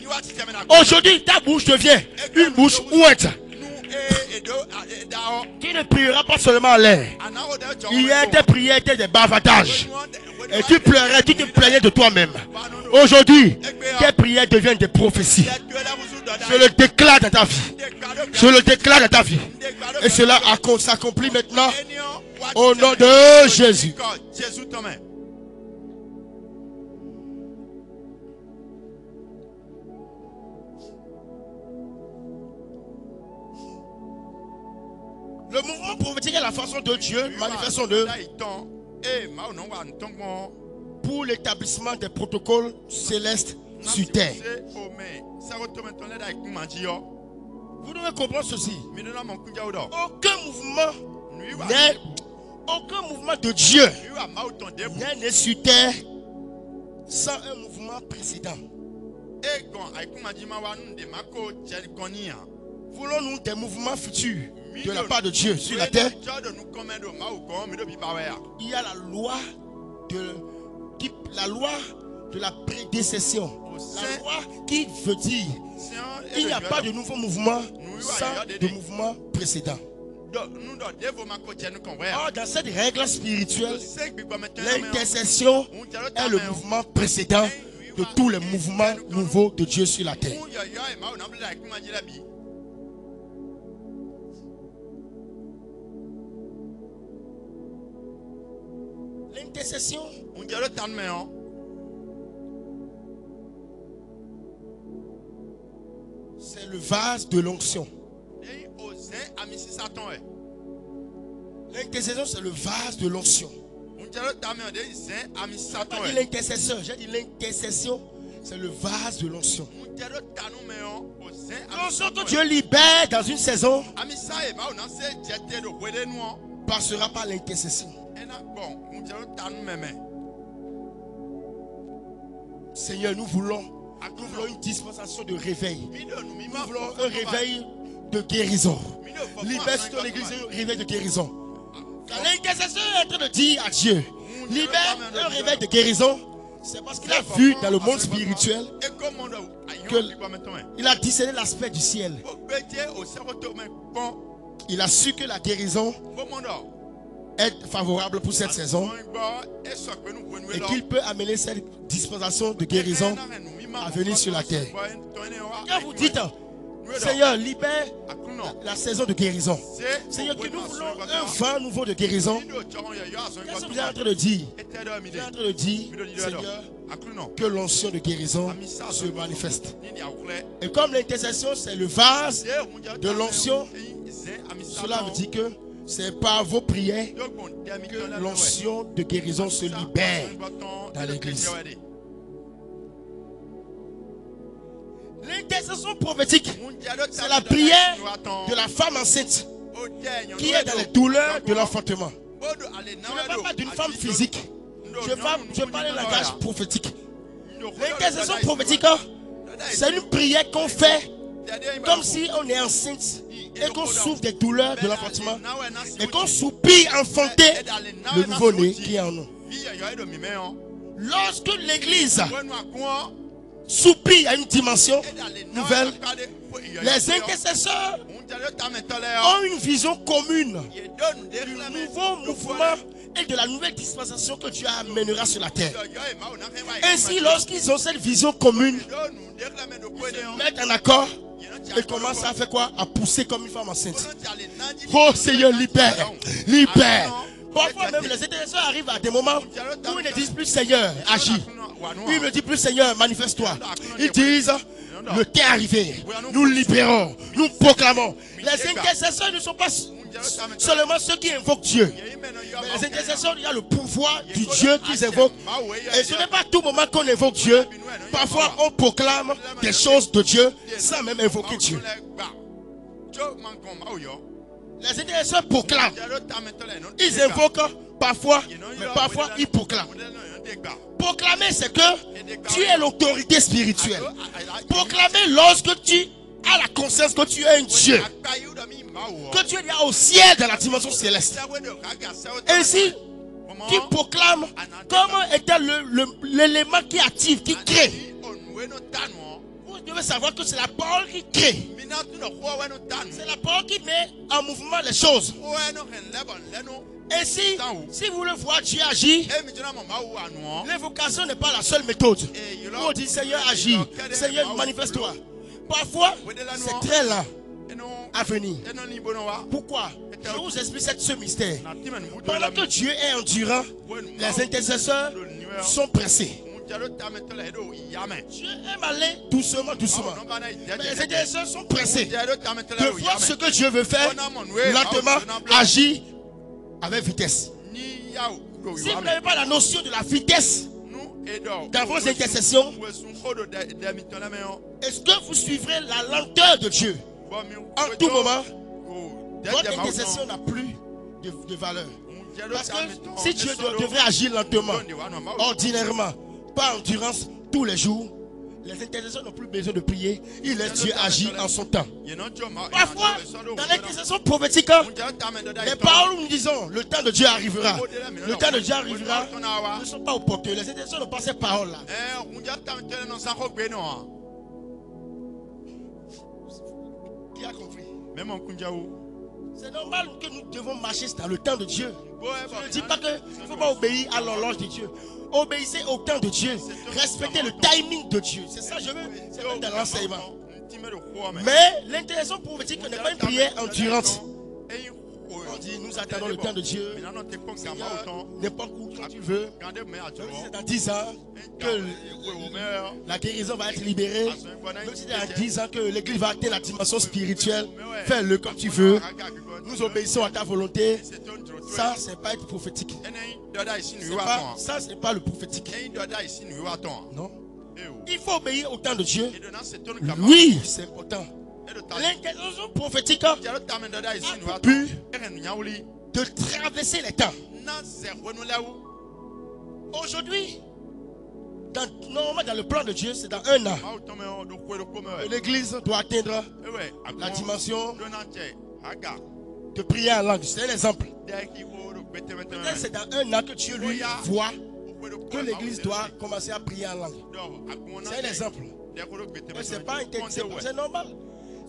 Speaker 1: Aujourd'hui, ta bouche devient une bouche ouette. Tu ne prieras pas seulement en l'air. Hier, tes prières étaient des bavardages. Et tu pleurais, tu te plaignais de toi-même. Aujourd'hui, tes prières deviennent des prophéties. Je le déclare dans ta vie. Je le déclare dans ta vie. Et cela s'accomplit maintenant au nom de Jésus. Le mouvement prophétique est la façon de Dieu, manifestation de pour l'établissement des protocoles célestes sur terre. Vous devez comprendre ceci. Aucun mouvement de Dieu n'est né sur terre sans un mouvement précédent. Voulons-nous des mouvements futurs de la part de Dieu sur la terre? Il y a la loi de la prédécession. La loi qui veut dire il n'y a pas de nouveau mouvement sans de mouvement précédent. Or, dans cette règle spirituelle, l'intercession est le mouvement précédent de tous les mouvements nouveaux de Dieu sur la terre. L'intercession c'est le vase de l'onction. L'intercession c'est le vase de l'onction. dit l'intercesseur, j'ai dit l'intercession, c'est le vase de l'onction. L'onction que Dieu libère dans une saison passera par l'intercession. Seigneur, nous voulons une dispensation de réveil. Nous voulons un réveil de guérison. Libère sur ton église un réveil de guérison. Quand l'intercesseur est en train de dire à Dieu, libère un réveil de guérison, c'est parce qu'il a vu dans le monde spirituel qu'il a discerné l'aspect du ciel. Il a su que la guérison est favorable pour cette saison et qu'il peut amener cette dispensation de guérison à venir sur la terre. Quand vous dites, Seigneur, libère la saison de guérison. Seigneur, que nous voulons un vent nouveau de guérison. Qu'est-ce que vous êtes en train de dire? Vous êtes en train de dire, Seigneur, que l'onction de guérison se manifeste. Et comme l'intercession, c'est le vase de l'onction, cela veut dire que c'est par vos prières que l'onction de guérison se libère dans l'église. L'intercession prophétique, c'est la prière de la femme enceinte qui est dans les douleurs de l'enfantement. Je ne parle pas d'une femme physique. Je parle d'un langage prophétique. L'intercession prophétique, c'est une prière qu'on fait comme si on est enceinte et qu'on souffre des douleurs de l'enfantement et qu'on soupire enfanter le nouveau-né qui est en nous. Lorsque l'église soupire à une dimension nouvelle, les intercesseurs ont une vision commune du nouveau mouvement et de la nouvelle dispensation que Dieu amènera sur la terre. Ainsi, lorsqu'ils ont cette vision commune, ils se mettent en accord et commencent à faire quoi? À pousser comme une femme enceinte. Oh Seigneur, libère, libère. Parfois même les intercesseurs arrivent à des moments où ils ne disent plus Seigneur, agis. Ils ne disent plus Seigneur, manifeste-toi. Ils disent le temps est arrivé. Nous libérons, nous proclamons. Les intercesseurs ne sont pas seulement ceux qui invoquent Dieu. Mais les intercesseurs, il y a le pouvoir du Dieu qu'ils invoquent. Et ce n'est pas à tout moment qu'on invoque Dieu. Parfois on proclame des choses de Dieu sans même invoquer Dieu. Les intercesseurs proclament. Ils invoquent parfois, mais parfois ils proclament. Proclamer, c'est que tu es l'autorité spirituelle. Proclamer lorsque tu as la conscience que tu es un Dieu, que tu es là au ciel dans la dimension céleste. Ainsi, tu proclames comme étant l'élément qui active, qui crée. Vous devez savoir que c'est la parole qui crée. C'est la parole qui met en mouvement les choses. Et si vous voulez voir Dieu agir, l'invocation n'est pas la seule méthode. On dit Seigneur agis, Seigneur manifeste-toi. Parfois, c'est très lent à venir. Pourquoi? Je vous explique ce mystère. Pendant que Dieu est endurant, les intercesseurs sont pressés. Dieu aime aller doucement, doucement. Mais les intercesseurs sont pressés de voir ce que Dieu veut faire lentement, agir avec vitesse. Si vous n'avez pas la notion de la vitesse dans vos intercessions, est-ce que vous suivrez la lenteur de Dieu? En tout moment, votre intercession n'a plus de valeur. Parce que si Dieu devrait agir lentement, ordinairement, pas endurance, tous les jours, les intercesseurs n'ont plus besoin de prier. Ils laissent Dieu agir en son temps. Parfois, dans l'intercession prophétique, les paroles où nous disons le temps de Dieu arrivera, le temps de Dieu arrivera, ne sont pas opportunes. Les intercesseurs n'ont pas ces paroles-là. Qui a compris? C'est normal que nous devons marcher dans le temps de Dieu. Je ne dis pas qu'il ne faut pas obéir à l'horloge de Dieu. Obéissez au temps de Dieu. Respectez le timing de Dieu. C'est ça, je veux. C'est même dans l'enseignement. Mais l'intercession prophétique n'est pas une prière endurante. dit, nous attendons le temps de Dieu. N'importe où tu veux. C'est dans 10 ans que la guérison va être libérée. Même si c'est dans 10 ans que l'église va atteindre la dimension spirituelle. Fais-le comme tu veux. Nous obéissons à ta volonté. Ça, c'est pas être prophétique. Ça, c'est pas le prophétique. Non. Il faut obéir au temps de Dieu. Oui, c'est important. L'intercession prophétique a pour but de traverser les temps. Aujourd'hui, normalement dans le plan de Dieu, c'est dans 1 an. L'église doit atteindre la dimension de prier en langue. C'est un exemple. Peut-être c'est dans 1 an que Dieu lui voit que l'église doit commencer à prier en langue. C'est un exemple. C'est pas c'est normal.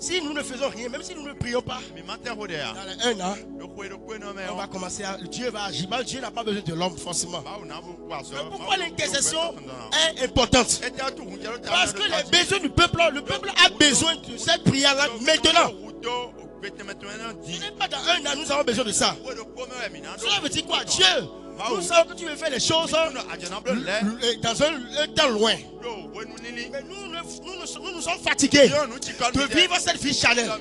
Speaker 1: Si nous ne faisons rien, même si nous ne prions pas, dans les 1 an, on va commencer à. Dieu va agir. Dieu n'a pas besoin de l'homme forcément. Pourquoi l'intercession est importante? Parce que les besoins du peuple, le peuple a besoin de cette prière-là maintenant. Ce n'est pas dans 1 an, nous avons besoin de ça. Cela veut dire quoi? Dieu, nous savons que tu veux faire les choses dans un temps loin. Mais nous sommes fatigués de vivre cette vie charnelle.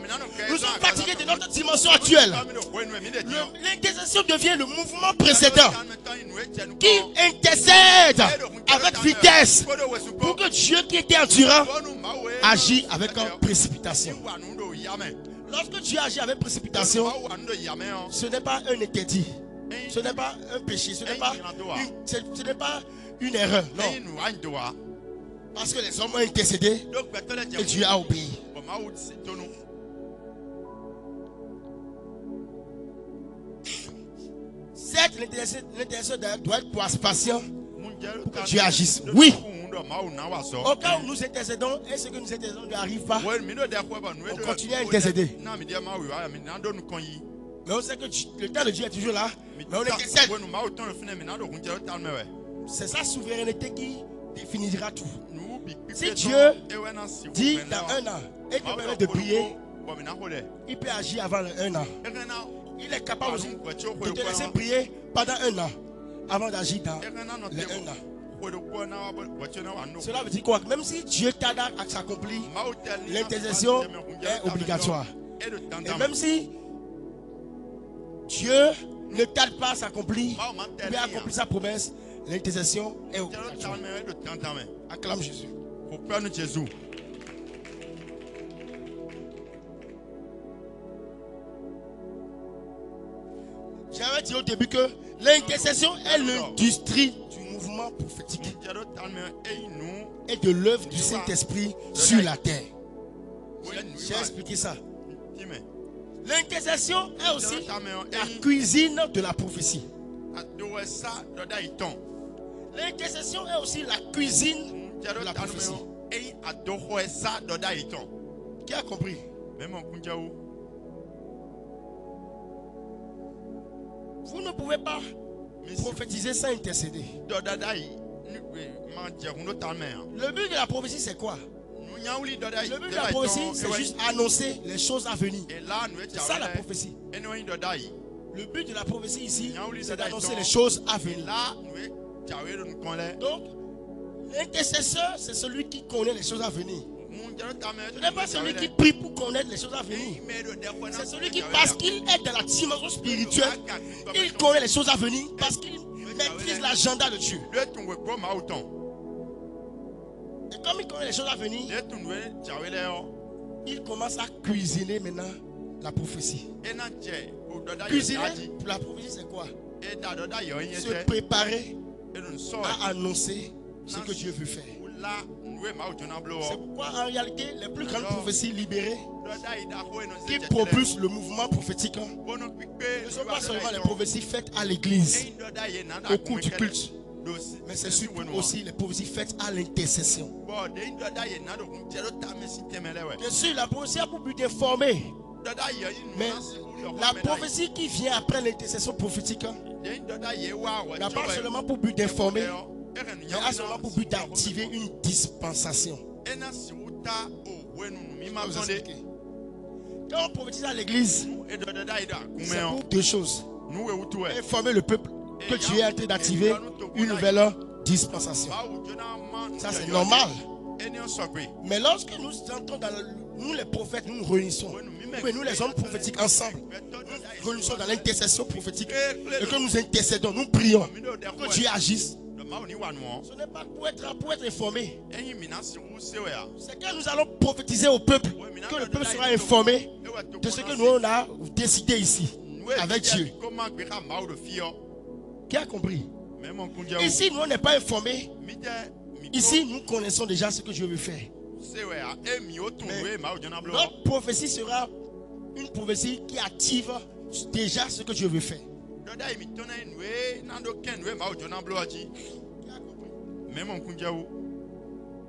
Speaker 1: Nous sommes fatigués de notre dimension actuelle. L'intercession devient le mouvement précédent qui intercède avec vitesse pour que Dieu qui était endurant agit avec précipitation. Lorsque Dieu agit avec précipitation, ce n'est pas un interdit. Ce n'est pas un péché. Ce n'est pas une erreur. Non. Parce que les hommes ont intercédé et Dieu a obéi. Certes, l'intercession doit être patient pour que Dieu agisse. Oui. Au cas où nous intercédons et ce que nous intercédons n'arrive pas, on continue à intercéder. Mais on sait que le temps de Dieu est toujours là. Mais on intercède. C'est sa souveraineté qui définira tout. Si Dieu dit dans 1 an et te permet de prier, il peut agir avant le 1 an. Il est capable aussi de te laisser prier pendant 1 an avant d'agir dans les 1 an. Cela veut dire quoi? Même si Dieu tarde à s'accomplir, l'intercession est obligatoire. Et même si Dieu ne tarde pas à s'accomplir, il a accompli sa promesse, l'intercession est obligatoire. Acclame Jésus. J'avais dit au début que l'intercession est l'industrie du mouvement prophétique et de l'œuvre du Saint-Esprit sur la terre. J'ai expliqué ça. L'intercession est aussi la cuisine de la prophétie. L'intercession est aussi la cuisine de la prophétie. Qui a compris? Vous ne pouvez pas prophétiser sans intercéder. Le but de la prophétie, c'est quoi? Le but de la prophétie, c'est juste annoncer les choses à venir. C'est ça la prophétie. Le but de la prophétie ici, c'est d'annoncer les choses à venir. Donc, l'intercesseur, c'est celui qui connaît les choses à venir. Ce n'est pas celui qui prie pour connaître les choses à venir. C'est celui qui, parce qu'il est dans la dimension spirituelle, il connaît les choses à venir parce qu'il maîtrise l'agenda de Dieu. Et comme il connaît les choses à venir, il commence à cuisiner maintenant la prophétie. Cuisiner pour la prophétie, c'est quoi? Se préparer à annoncer ce que Dieu veut faire. C'est pourquoi en réalité les plus grandes prophéties libérées qui propulsent le mouvement prophétique ne sont pas seulement les prophéties faites à l'église au cours du culte, mais c'est surtout aussi les prophéties faites à l'intercession. Bien sûr, la prophétie a pour but d'informer, mais la prophétie qui vient après l'intercession prophétique n'a pas seulement pour but d'informer, mais a seulement pour but d'activer une dispensation. Quand on prophétise à l'église, c'est pour deux choses. Informer le peuple que Dieu est en train d'activer une nouvelle dispensation. Ça, c'est normal. Mais lorsque nous entrons dans nous les prophètes, nous nous réunissons. Mais nous les hommes prophétiques ensemble, nous réunissons dans l'intercession prophétique et que nous intercédons, nous prions que Dieu agisse. Ce n'est pas pour être informé. C'est que nous allons prophétiser au peuple, que le peuple sera informé de ce que nous on a décidé ici avec Dieu. Qui a compris? Ici, nous on n'est pas informés. Ici, nous connaissons déjà ce que Dieu veut faire. Mais notre prophétie sera une prophétie qui active déjà ce que Dieu veut faire.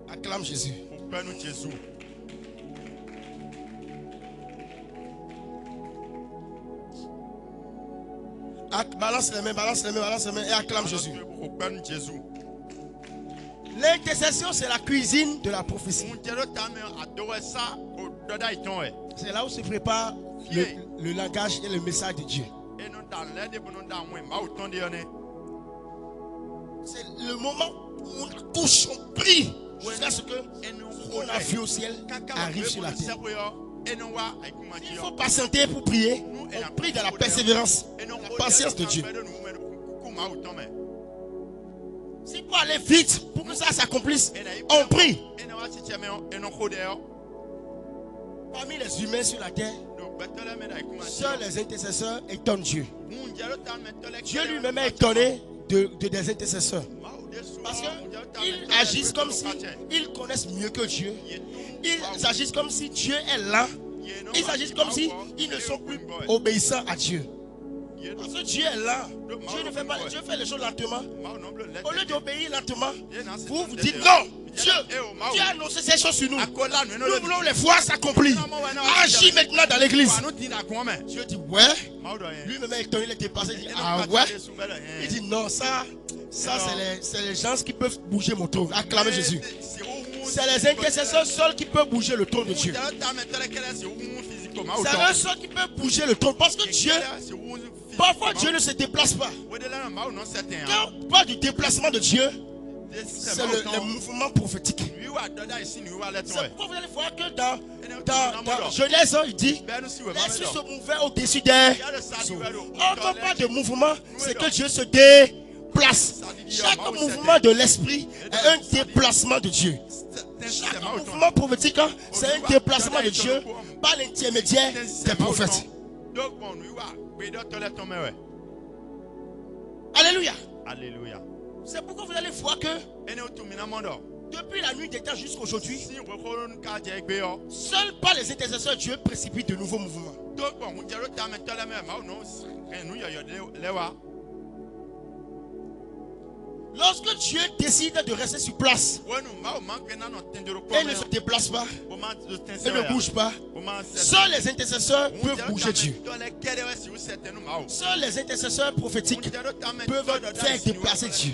Speaker 1: Acclame Jésus. Balance les mains, balance les mains, balance les mains et acclame Jésus. L'intercession, c'est la cuisine de la prophétie. C'est là où se prépare le langage et le message de Dieu. C'est le moment où on couche, on prie jusqu'à ce que ce qu'on a vu au ciel arrive sur la terre. Il faut patienter pour prier. On prie dans la persévérance, la patience de Dieu. Si pour aller vite, pour que ça s'accomplisse, on prie. Parmi les humains sur la terre, seuls les intercesseurs étonnent Dieu. Dieu lui-même est étonné des intercesseurs. Parce qu'ils agissent comme s'ils connaissent mieux que Dieu. Ils agissent comme si Dieu est là. Ils agissent comme si ils ne sont plus obéissants à Dieu. Parce que Dieu est là. Dieu fait les choses lentement. Au lieu d'obéir lentement, vous vous dites non. Dieu a annoncé ces choses sur nous. Nous voulons les voir s'accomplir. Agis maintenant dans l'église. Dieu dit ouais. Lui-même est étonné, il est dépassé. Il dit ah ouais. Il dit non, ça c'est les gens qui peuvent bouger mon trône. Acclamez Jésus. C'est les intercesseurs seuls qui peuvent bouger le trône de Dieu. C'est eux seuls qui peuvent bouger le trône. Parce que Dieu, parfois Dieu ne se déplace pas. Quand on parle du déplacement de Dieu, c'est le mouvement prophétique. C'est pourquoi vous allez voir que dans Genèse, il dit l'esprit se mouvait au-dessus des eaux. Quand on parle de mouvement, c'est que Dieu se déplace. Chaque mouvement de l'esprit est un déplacement de Dieu. Chaque mouvement prophétique, c'est un déplacement de Dieu par l'intermédiaire des prophètes. Alléluia.
Speaker 3: Alléluia.
Speaker 1: C'est pourquoi vous allez voir que depuis la nuit des temps jusqu'à aujourd'hui, seuls par les intercesseurs Dieu précipite de nouveaux mouvements. Lorsque Dieu décide de rester sur place et ne se déplace pas et ne bouge pas, seuls les intercesseurs peuvent bouger Dieu. Seuls les intercesseurs prophétiques peuvent faire déplacer Dieu.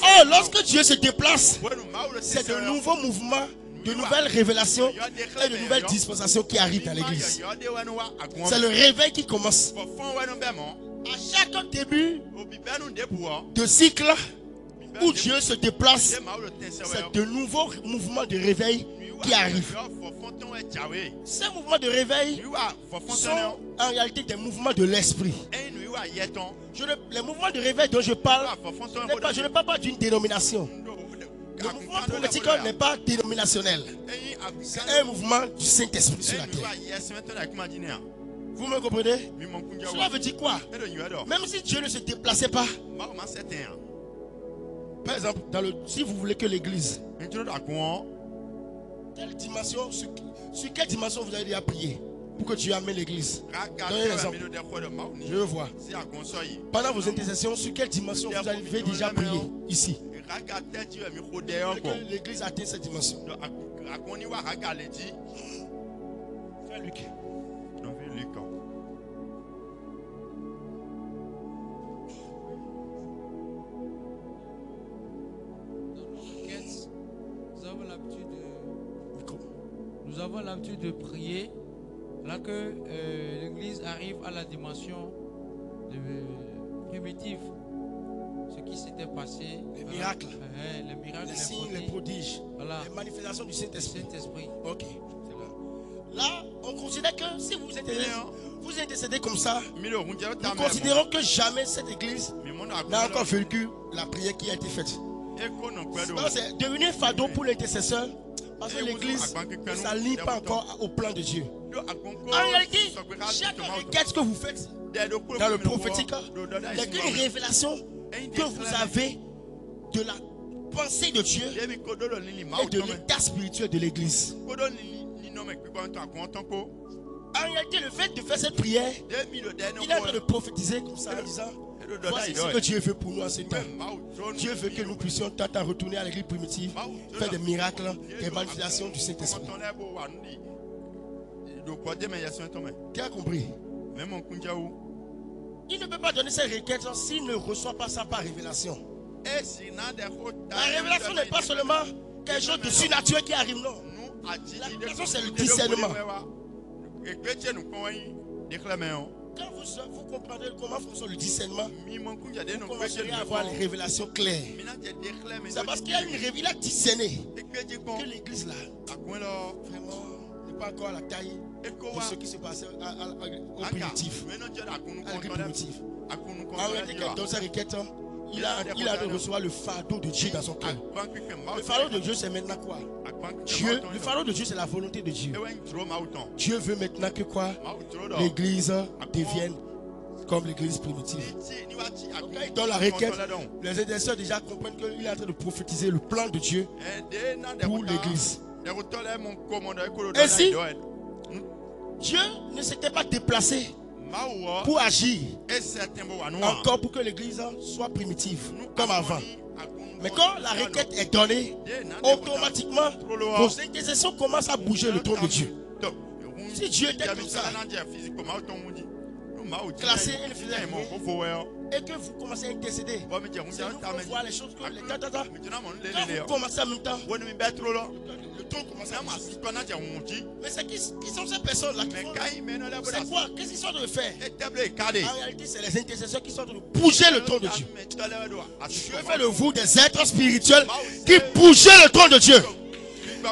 Speaker 1: Oh, lorsque Dieu se déplace, c'est de nouveaux mouvements, de nouvelles révélations et de nouvelles dispensations qui arrivent dans l'église. C'est le réveil qui commence. À chaque début de cycle où Dieu se déplace, c'est de nouveaux mouvements de réveil qui arrivent. Ces mouvements de réveil sont en réalité des mouvements de l'esprit. Les mouvements de réveil dont je parle, je ne parle pas d'une dénomination. Le mouvement prophétique n'est pas dénominationnel. C'est un mouvement du Saint-Esprit sur la terre. Vous me comprenez? Cela veut dire quoi? Même si Dieu ne se déplaçait pas. Par exemple, si vous voulez que l'église, quelle dimension, sur quelle dimension vous avez déjà prié pour que Dieu amène l'église? Donnez un exemple. Je veux voir. Pendant vos intercessions, sur quelle dimension vous avez déjà prié ici? Que l'église atteint cette dimension. Frère Luc.
Speaker 4: Nous avons l'habitude de prier là que l'église arrive à la dimension primitive, ce qui s'était passé,
Speaker 1: les miracles,
Speaker 4: les
Speaker 1: signes, les prodiges, les manifestations du Saint-Esprit. Ok, c'est là. Là, on considère que si vous êtes décédé comme ça, nous considérons que jamais cette église n'a encore vécu la prière qui a été faite. C'est devenu un fardeau pour l'intercesseur parce que l'église ne s'aligne pas encore au plan de Dieu. En réalité, chaque requête que vous faites dans le prophétique, il n'y a qu'une révélation que vous avez de la pensée de Dieu et de l'état spirituel de l'église. En réalité, le fait de faire cette prière, il est en train de prophétiser comme ça en disant: voici ce que Dieu veut pour nous en ce temps. Dieu veut que nous puissions tenter retourner à l'église primitive, faire des miracles, des manifestations du Saint-Esprit. Qui a compris? Il ne peut pas donner ses requêtes s'il ne reçoit pas ça par révélation. La révélation n'est pas seulement quelque chose de surnaturel qui arrive, non. La révélation, c'est le discernement. Quand vous comprendrez comment fonctionne le discernement, vous commencerez à avoir les révélations claires. C'est parce qu'il a discerné que l'église là, vraiment, n'est pas encore à la taille de ce qui se passait au primitif. À l'église primitive. En réalité, dans sa requête, il a de recevoir le fardeau de Dieu dans son cœur. Le fardeau de Dieu, c'est maintenant quoi? Le fardeau de Dieu, c'est la volonté de Dieu. Dieu veut maintenant que quoi? L'église devienne comme l'église primitive. Dans la requête, les intercesseurs déjà comprennent qu'il est en train de prophétiser le plan de Dieu pour l'église. Ainsi, Dieu ne s'était pas déplacé pour agir encore pour que l'église soit primitive comme avant. Mais quand la requête est donnée, automatiquement vos intercessions commencent à bouger le trône de Dieu. Si Dieu était comme ça, classé et que vous commencez à intercéder, c'est nous qu'on voit les choses que les quand vous commencez en même temps, le trône commence à bouger. Mais c'est qui sont ces personnes-là qui font? C'est quoi? Qu'est-ce qu'ils sont en train de faire? En réalité, c'est les intercesseurs qui sont en train de bouger le trône de Dieu. Dieu fait de vous des êtres spirituels qui bougeaient le trône de Dieu.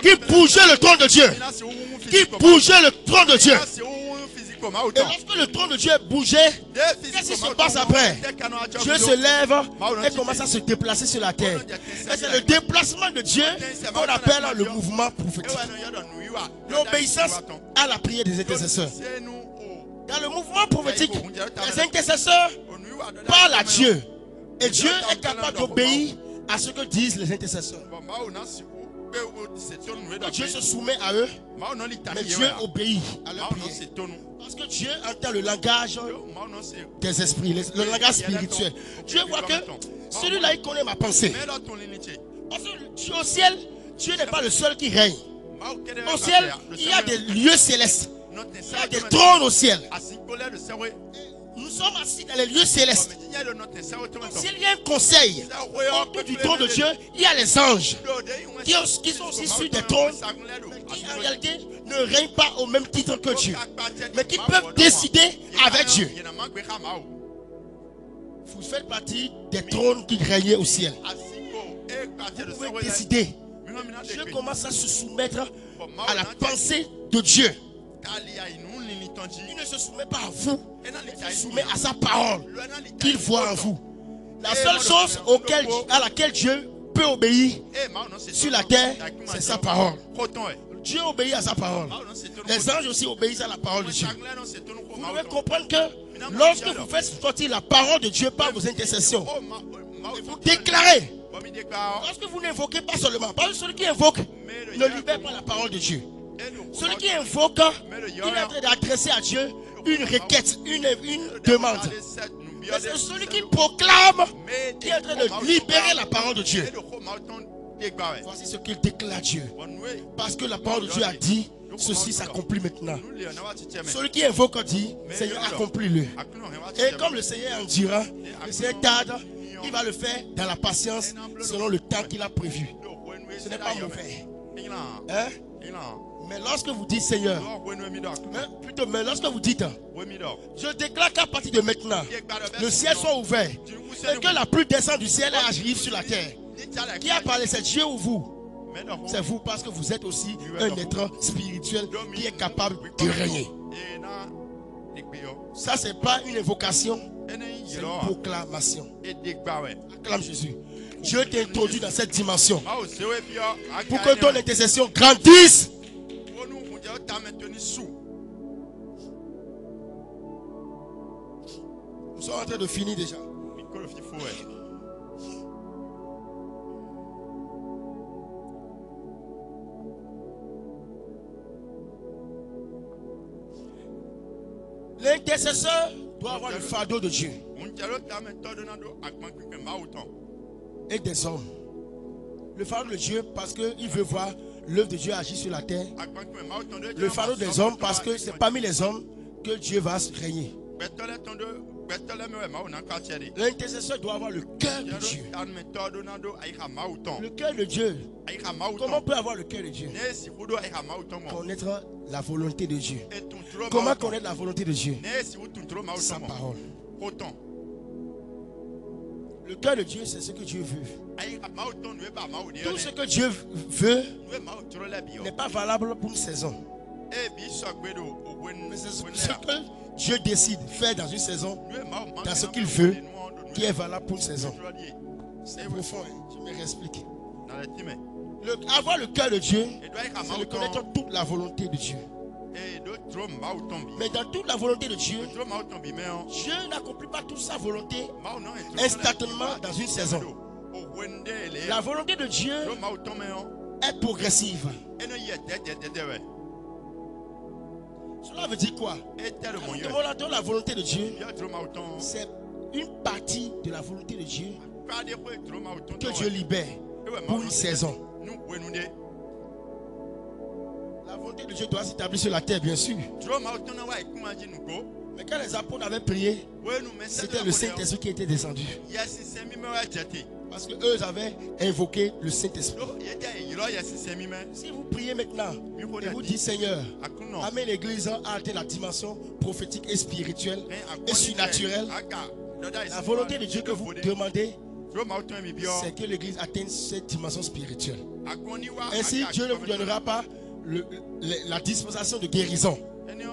Speaker 1: Qui bougeaient le trône de Dieu. Qui bougeaient le trône de Dieu. Et lorsque le trône de Dieu est bougé, qu'est-ce qui se passe après? Dieu se lève et commence à se déplacer sur la terre. Et c'est le déplacement de Dieu qu'on appelle le mouvement prophétique. L'obéissance à la prière des intercesseurs. Dans le mouvement prophétique, les intercesseurs parlent à Dieu. Et Dieu est capable d'obéir à ce que disent les intercesseurs. Dieu se soumet à eux, mais Dieu obéit à leur prière. Parce que Dieu entend le langage des esprits, le langage spirituel. Dieu voit que celui-là, il connaît ma pensée. Parce que au ciel, Dieu n'est pas le seul qui règne. Au ciel, il y a des lieux célestes. Il y a des trônes au ciel. Nous sommes assis dans les lieux célestes. S'il y a un conseil autour du trône de Dieu, il y a les anges qui sont aussi sur des trônes, mais qui en réalité ne règnent pas au même titre que Dieu, mais qui peuvent décider avec Dieu. Vous faites partie des trônes qui régnaient au ciel. Vous pouvez décider. Dieu commence à se soumettre à la pensée de Dieu. Il ne se soumet pas à vous, il se soumet à sa parole qu'il voit en vous. La seule chose à laquelle Dieu peut obéir sur la terre, c'est sa parole. Dieu obéit à sa parole. Les anges aussi obéissent à la parole de Dieu. Vous devez comprendre que lorsque vous faites sortir la parole de Dieu par vos intercessions, et vous déclarez, lorsque vous n'invoquez pas seulement, parce que celui qui invoque ne libère pas la parole de Dieu. Celui qui invoque, il est en train d'adresser à Dieu une requête, une demande. Mais c'est celui qui proclame qui est en train de libérer la parole de Dieu. Voici ce qu'il déclare Dieu. Parce que la parole de Dieu a dit, ceci s'accomplit maintenant. Celui qui invoque dit, Seigneur, accomplis-le. Et comme le Seigneur en dira, le Seigneur tarde, il va le faire dans la patience selon le temps qu'il a prévu. Ce n'est pas mauvais. Hein? Mais lorsque vous dites Seigneur, mais lorsque vous dites, je déclare qu'à partir de maintenant, le ciel soit ouvert et que la pluie descende du ciel et arrive sur la terre. Qui a parlé? C'est Dieu ou vous? C'est vous, parce que vous êtes aussi un être spirituel qui est capable de régner. Ça, c'est pas une évocation, c'est une proclamation. Acclame Jésus. Dieu t'introduit dans cette dimension pour que ton intercession grandisse. Nous sommes en train de finir déjà. L'intercesseur doit avoir le fardeau de Dieu et des hommes. Le fardeau de Dieu parce qu'il veut voir l'œuvre de Dieu agir sur la terre. Le fardeau des hommes parce que c'est parmi les hommes que Dieu va régner. L'intercesseur doit avoir le cœur de Dieu. Le cœur de Dieu. Comment on peut avoir le cœur de Dieu? Connaître la volonté de Dieu. Comment connaître la volonté de Dieu? Sa parole. Le cœur de Dieu, c'est ce que Dieu veut. Tout ce que Dieu veut n'est pas valable pour une saison. Mais c'est ce que Dieu décide de faire dans une saison, dans ce qu'il veut, qui est valable pour une saison. C'est profond, je me réexplique. Avoir le cœur de Dieu, c'est de connaître toute la volonté de Dieu. Mais dans toute la volonté de Dieu, Dieu n'accomplit pas toute sa volonté instantanément dans une saison. La volonté de Dieu est progressive. Cela veut dire quoi? Quand la volonté de Dieu, c'est une partie de la volonté de Dieu que Dieu libère pour une saison. La volonté de Dieu doit s'établir sur la terre, bien sûr. Mais quand les apôtres avaient prié, c'était le Saint-Esprit qui était descendu. Parce qu'eux avaient invoqué le Saint-Esprit. Si vous priez maintenant et vous dites Seigneur, amène l'église à atteindre la dimension prophétique et spirituelle et surnaturelle, la volonté de Dieu que vous demandez, c'est que l'église atteigne cette dimension spirituelle. Ainsi, Dieu ne vous donnera pas la dispensation de guérison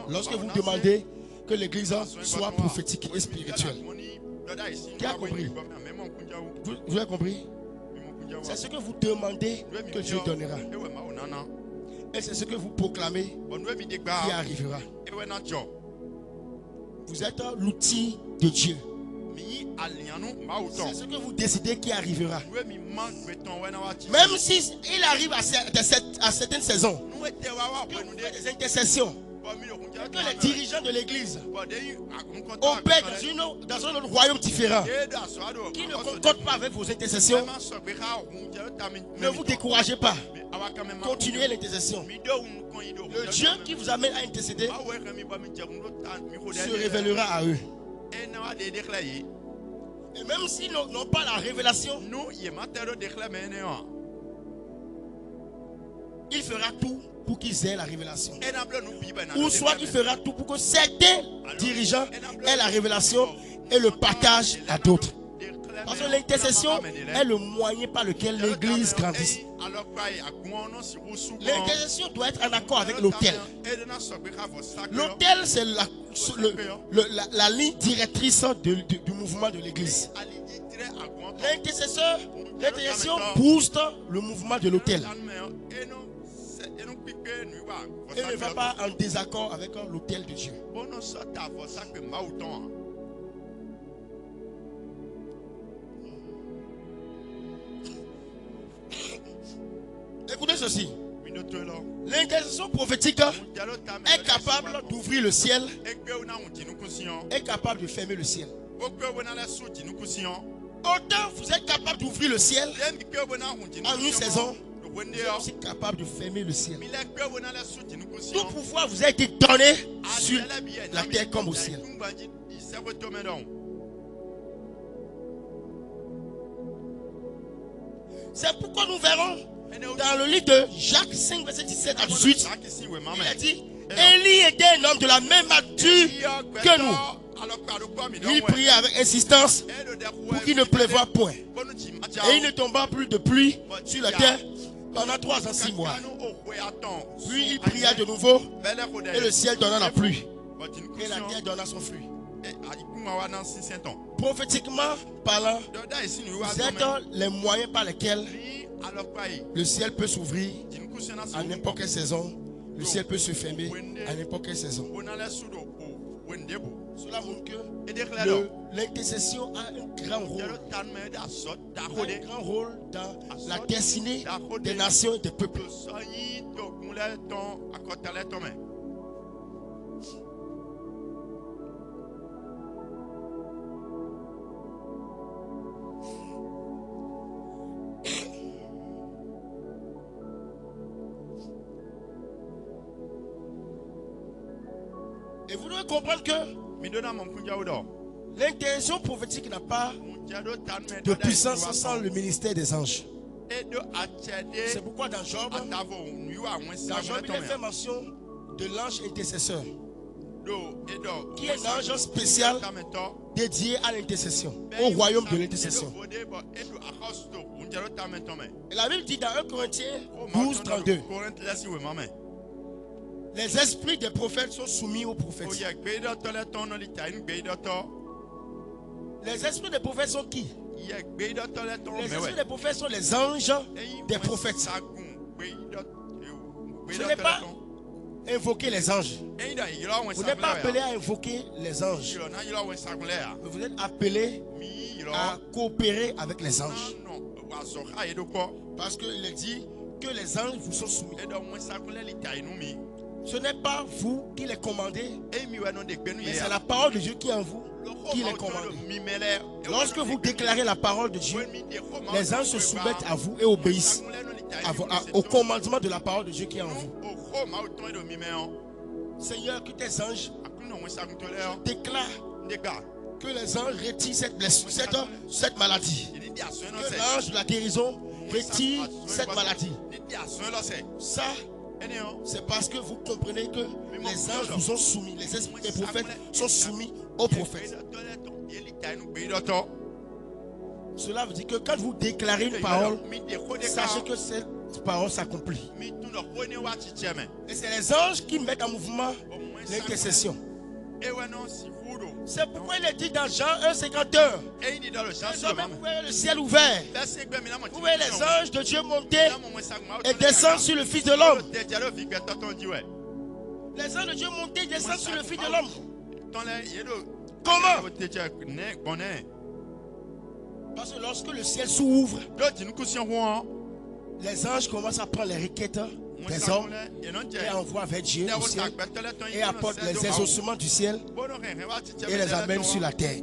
Speaker 1: lorsque vous demandez que l'église soit prophétique et spirituelle. Qui a compris? Vous avez compris? C'est ce que vous demandez que Dieu donnera. Et c'est ce que vous proclamez qui arrivera. Vous êtes l'outil de Dieu. C'est ce que vous décidez qui arrivera. Même si il arrive à certaines saisons, des intercessions, que les dirigeants de l'église opèrent dans un autre royaume différent, qui ne concorde pas avec vos intercessions, ne vous découragez pas. Continuez l'intercession. Le Dieu qui vous amène à intercéder se révélera à eux. Et même s'ils n'ont pas la révélation, il fera tout pour qu'ils aient la révélation. Ou soit il fera tout pour que certains dirigeants aient la révélation et le partagent à d'autres. Parce que l'intercession est le moyen par lequel l'église grandit. L'intercession doit être en accord avec l'autel. L'autel, c'est la ligne directrice du mouvement de l'église. L'intercession booste le mouvement de l'autel. Et ne va pas en désaccord avec l'autel de Dieu. Écoutez ceci. L'intercession prophétique est capable d'ouvrir le ciel, est capable de fermer le ciel. Autant vous êtes capable d'ouvrir le ciel en une saison, vous êtes aussi capable de fermer le ciel. Tout pouvoir vous a été donné sur la terre comme au ciel. C'est pourquoi nous verrons Dans le livre de Jacques 5, verset 17 à 18, il a dit, Élie était un homme de la même nature que nous. Il priait avec insistance pour qu'il ne pleuvoie point. Et il ne tomba plus de pluie sur la terre pendant 3 ans 6 mois. Puis il pria de nouveau et le ciel donna la pluie. Et la terre donna son fruit. Prophétiquement parlant, vous êtes les moyens par lesquels le ciel peut s'ouvrir à n'importe quelle saison. Le ciel peut se fermer à n'importe quelle saison. Cela montre que l'intercession a un grand rôle. Un grand rôle dans la destinée des nations et des peuples. Et vous devez comprendre que l'intercession prophétique n'a pas de puissance sans le ministère des anges. C'est pourquoi dans Job, il est fait mention de l'ange intercesseur, qui est un ange spécial dédié à l'intercession, au royaume de l'intercession. Et la Bible dit dans 1 Corinthiens 12, 32, les esprits des prophètes sont soumis aux prophètes. Les esprits des prophètes sont qui? Les esprits des prophètes sont les anges des prophètes. Ce n'est pas invoquer les anges. Vous n'êtes pas appelé à invoquer les anges. Mais vous êtes appelé à coopérer avec les anges. Parce qu'il est dit que les anges vous sont soumis. Ce n'est pas vous qui les commandez, mais c'est la parole de Dieu qui est en vous qui les commande. Lorsque vous déclarez la parole de Dieu, les anges se soumettent à vous et obéissent au commandement de la parole de Dieu qui est en vous. Seigneur, que tes anges déclarent que les anges retirent cette blessure, cette maladie. Que l'ange de la guérison retire cette maladie. Ça, c'est parce que vous comprenez que les anges vous sont soumis. Les esprits des prophètes sont soumis aux prophètes. Cela veut dire que quand vous déclarez une parole, sachez que cette parole s'accomplit. Et c'est les anges qui mettent en mouvement l'intercession. C'est pourquoi il est dit dans Jean 1,52. Vous voyez le ciel ouvert. Vous voyez les anges de Dieu monter et descendre sur le Fils de l'homme. Les anges de Dieu monter et descendre sur le Fils de l'homme. Comment? Parce que lorsque le ciel s'ouvre, les anges commencent à prendre les requêtes des hommes et envoient vers Dieu au ciel et apportent les exaucements du ciel et les amènent sur la terre.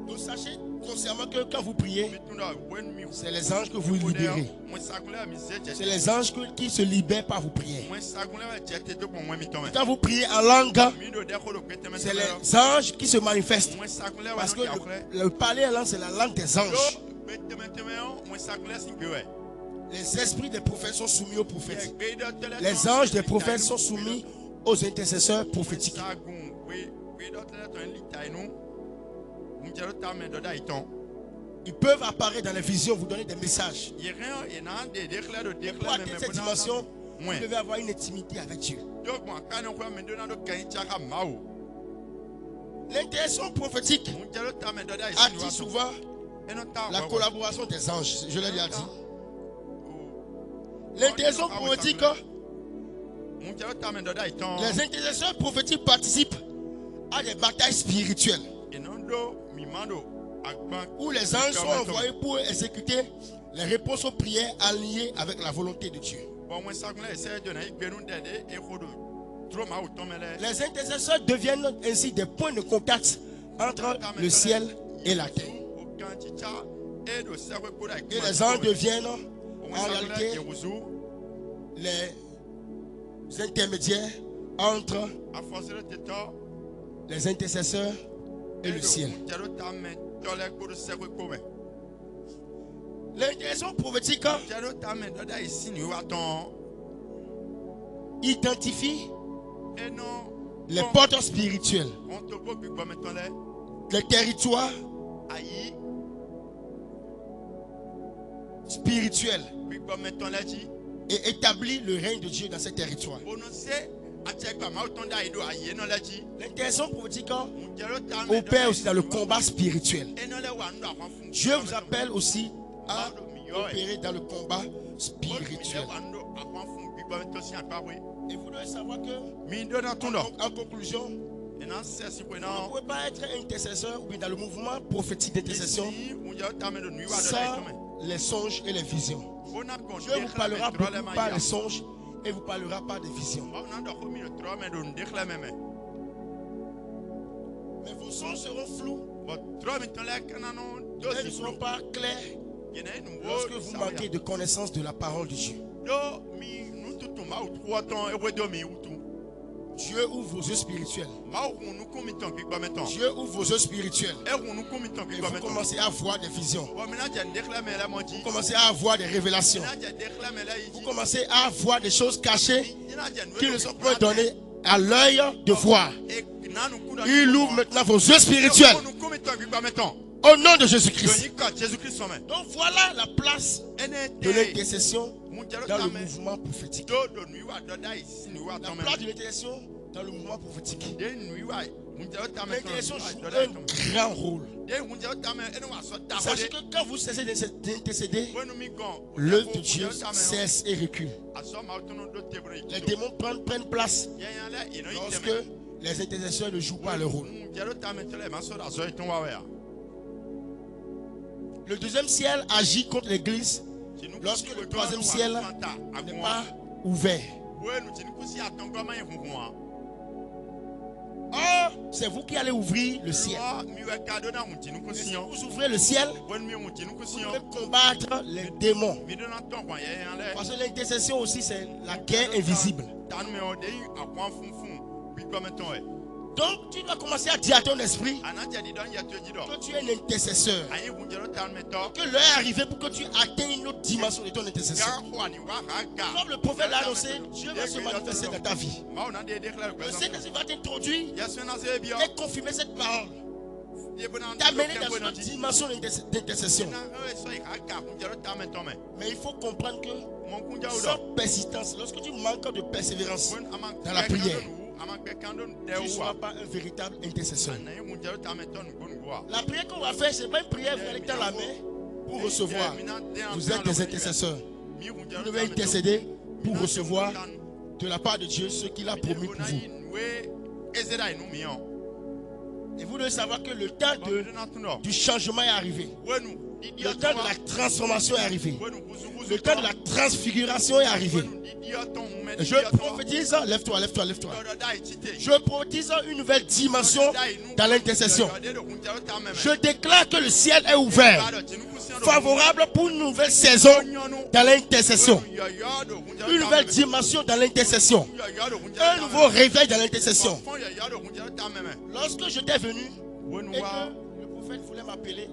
Speaker 1: Donc sachez consciemment que quand vous priez, c'est les anges que vous libérez. C'est les anges qui se libèrent par vos prières. Quand vous priez en langue, c'est les anges qui se manifestent. Parce que le parler en langue, c'est la langue des anges. Les esprits des prophètes sont soumis aux prophètes. Les anges des prophètes sont soumis aux intercesseurs prophétiques. Ils peuvent apparaître dans les visions, vous donner des messages. Pour atteindre cette dimension, vous devez avoir une intimité avec Dieu. L'intercession prophétique attire souvent la collaboration des anges. Je l'ai déjà dit. L'intercession prophétique, les intercesseurs prophétiques participent à des batailles spirituelles où les anges sont envoyés pour exécuter les réponses aux prières alignées avec la volonté de Dieu. Les intercesseurs deviennent ainsi des points de contact entre le ciel et la terre. Et les anges deviennent en réalité les intermédiaires entre les intercesseurs et le ciel. L'intercession prophétique identifie les portes spirituelles, les territoires spirituels et établit le règne de Dieu dans ces territoires. L'intercession prophétique opère aussi dans le combat spirituel. Dieu vous appelle aussi à opérer dans le combat spirituel. Et vous devez savoir que, en conclusion, vous ne pouvez pas être intercesseur ou dans le mouvement prophétique d'intercession sans les songes et les visions. Dieu vous parlera beaucoup par les songes et vous parlera par des visions. Mais vos songes seront flous et ne seront pas clairs lorsque vous manquez de connaissance de la parole de Dieu. Dieu ouvre vos yeux spirituels. Dieu ouvre vos yeux spirituels. Et vous commencez à voir des visions. Vous commencez à avoir des révélations. Vous commencez à voir des choses cachées qui ne sont pas données à l'œil de voir. Il ouvre maintenant vos yeux spirituels. Au nom de Jésus-Christ. Donc voilà la place de l'intercession dans le mouvement prophétique. La place de l'intercession dans le mouvement prophétique. L'intercession joue un grand rôle. Sachez que quand vous cessez d'intercéder, l'œuvre de Dieu cesse et recule. Les démons prennent place lorsque les intercesseurs ne jouent pas leur rôle. Le deuxième ciel agit contre l'église lorsque le troisième ciel n'est pas ouvert. Or, c'est vous qui allez ouvrir le ciel. Et si vous ouvrez le ciel, vous devez combattre les démons. Parce que l'intercession aussi, c'est la guerre invisible. Donc tu dois commencer à dire à ton esprit que tu es un intercesseur. Que l'heure est arrivée pour que tu atteignes une autre dimension de ton intercession. Comme le prophète l'a annoncé, Dieu va se manifester dans ta vie. Le Saint-Esprit va t'introduire et confirmer cette parole. T'amener dans une autre dimension d'intercession. Mais il faut comprendre que sans persistance, lorsque tu manques de persévérance dans la prière, tu ne seras pas un véritable intercesseur. La prière qu'on va faire, ce n'est pas une prière, vous allez dans la main pour recevoir. Vous êtes des intercesseurs. Vous devez intercéder pour recevoir de la part de Dieu ce qu'il a promis pour vous. Et vous devez savoir que le temps du changement est arrivé. Le temps de la transformation est arrivé. Le temps de la transfiguration est arrivé. Je prophétise, lève-toi, lève-toi, lève-toi. Je prophétise une nouvelle dimension dans l'intercession. Je déclare que le ciel est ouvert, favorable pour une nouvelle saison dans l'intercession. Une nouvelle dimension dans l'intercession. Un nouveau réveil dans l'intercession. Lorsque j'étais venu et que le prophète voulait m'appeler,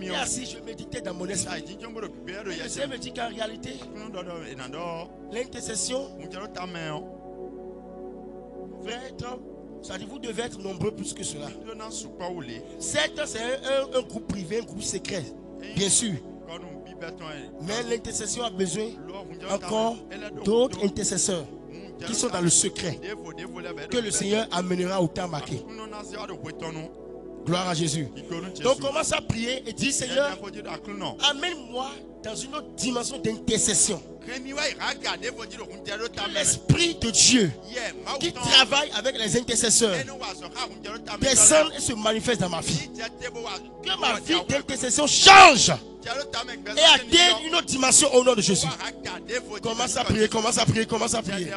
Speaker 1: et assis, je méditais dans mon esprit. Et le Seigneur me dit qu'en réalité, l'intercession devrait être, c'est-à-dire vous devez être nombreux plus que cela. Certes, c'est un groupe privé, un groupe secret, bien sûr. Mais l'intercession a besoin encore d'autres intercesseurs qui sont dans le secret, que le Seigneur amènera au temps marqué. Gloire à Jésus. Donc commence à prier et dis: Seigneur, amène-moi dans une autre dimension d'intercession. Que l'Esprit de Dieu qui travaille avec les intercesseurs descende et se manifeste dans ma vie. Que ma vie d'intercession change et atteigne une autre dimension au nom de Jésus. Commence à prier, commence à prier, commence à prier.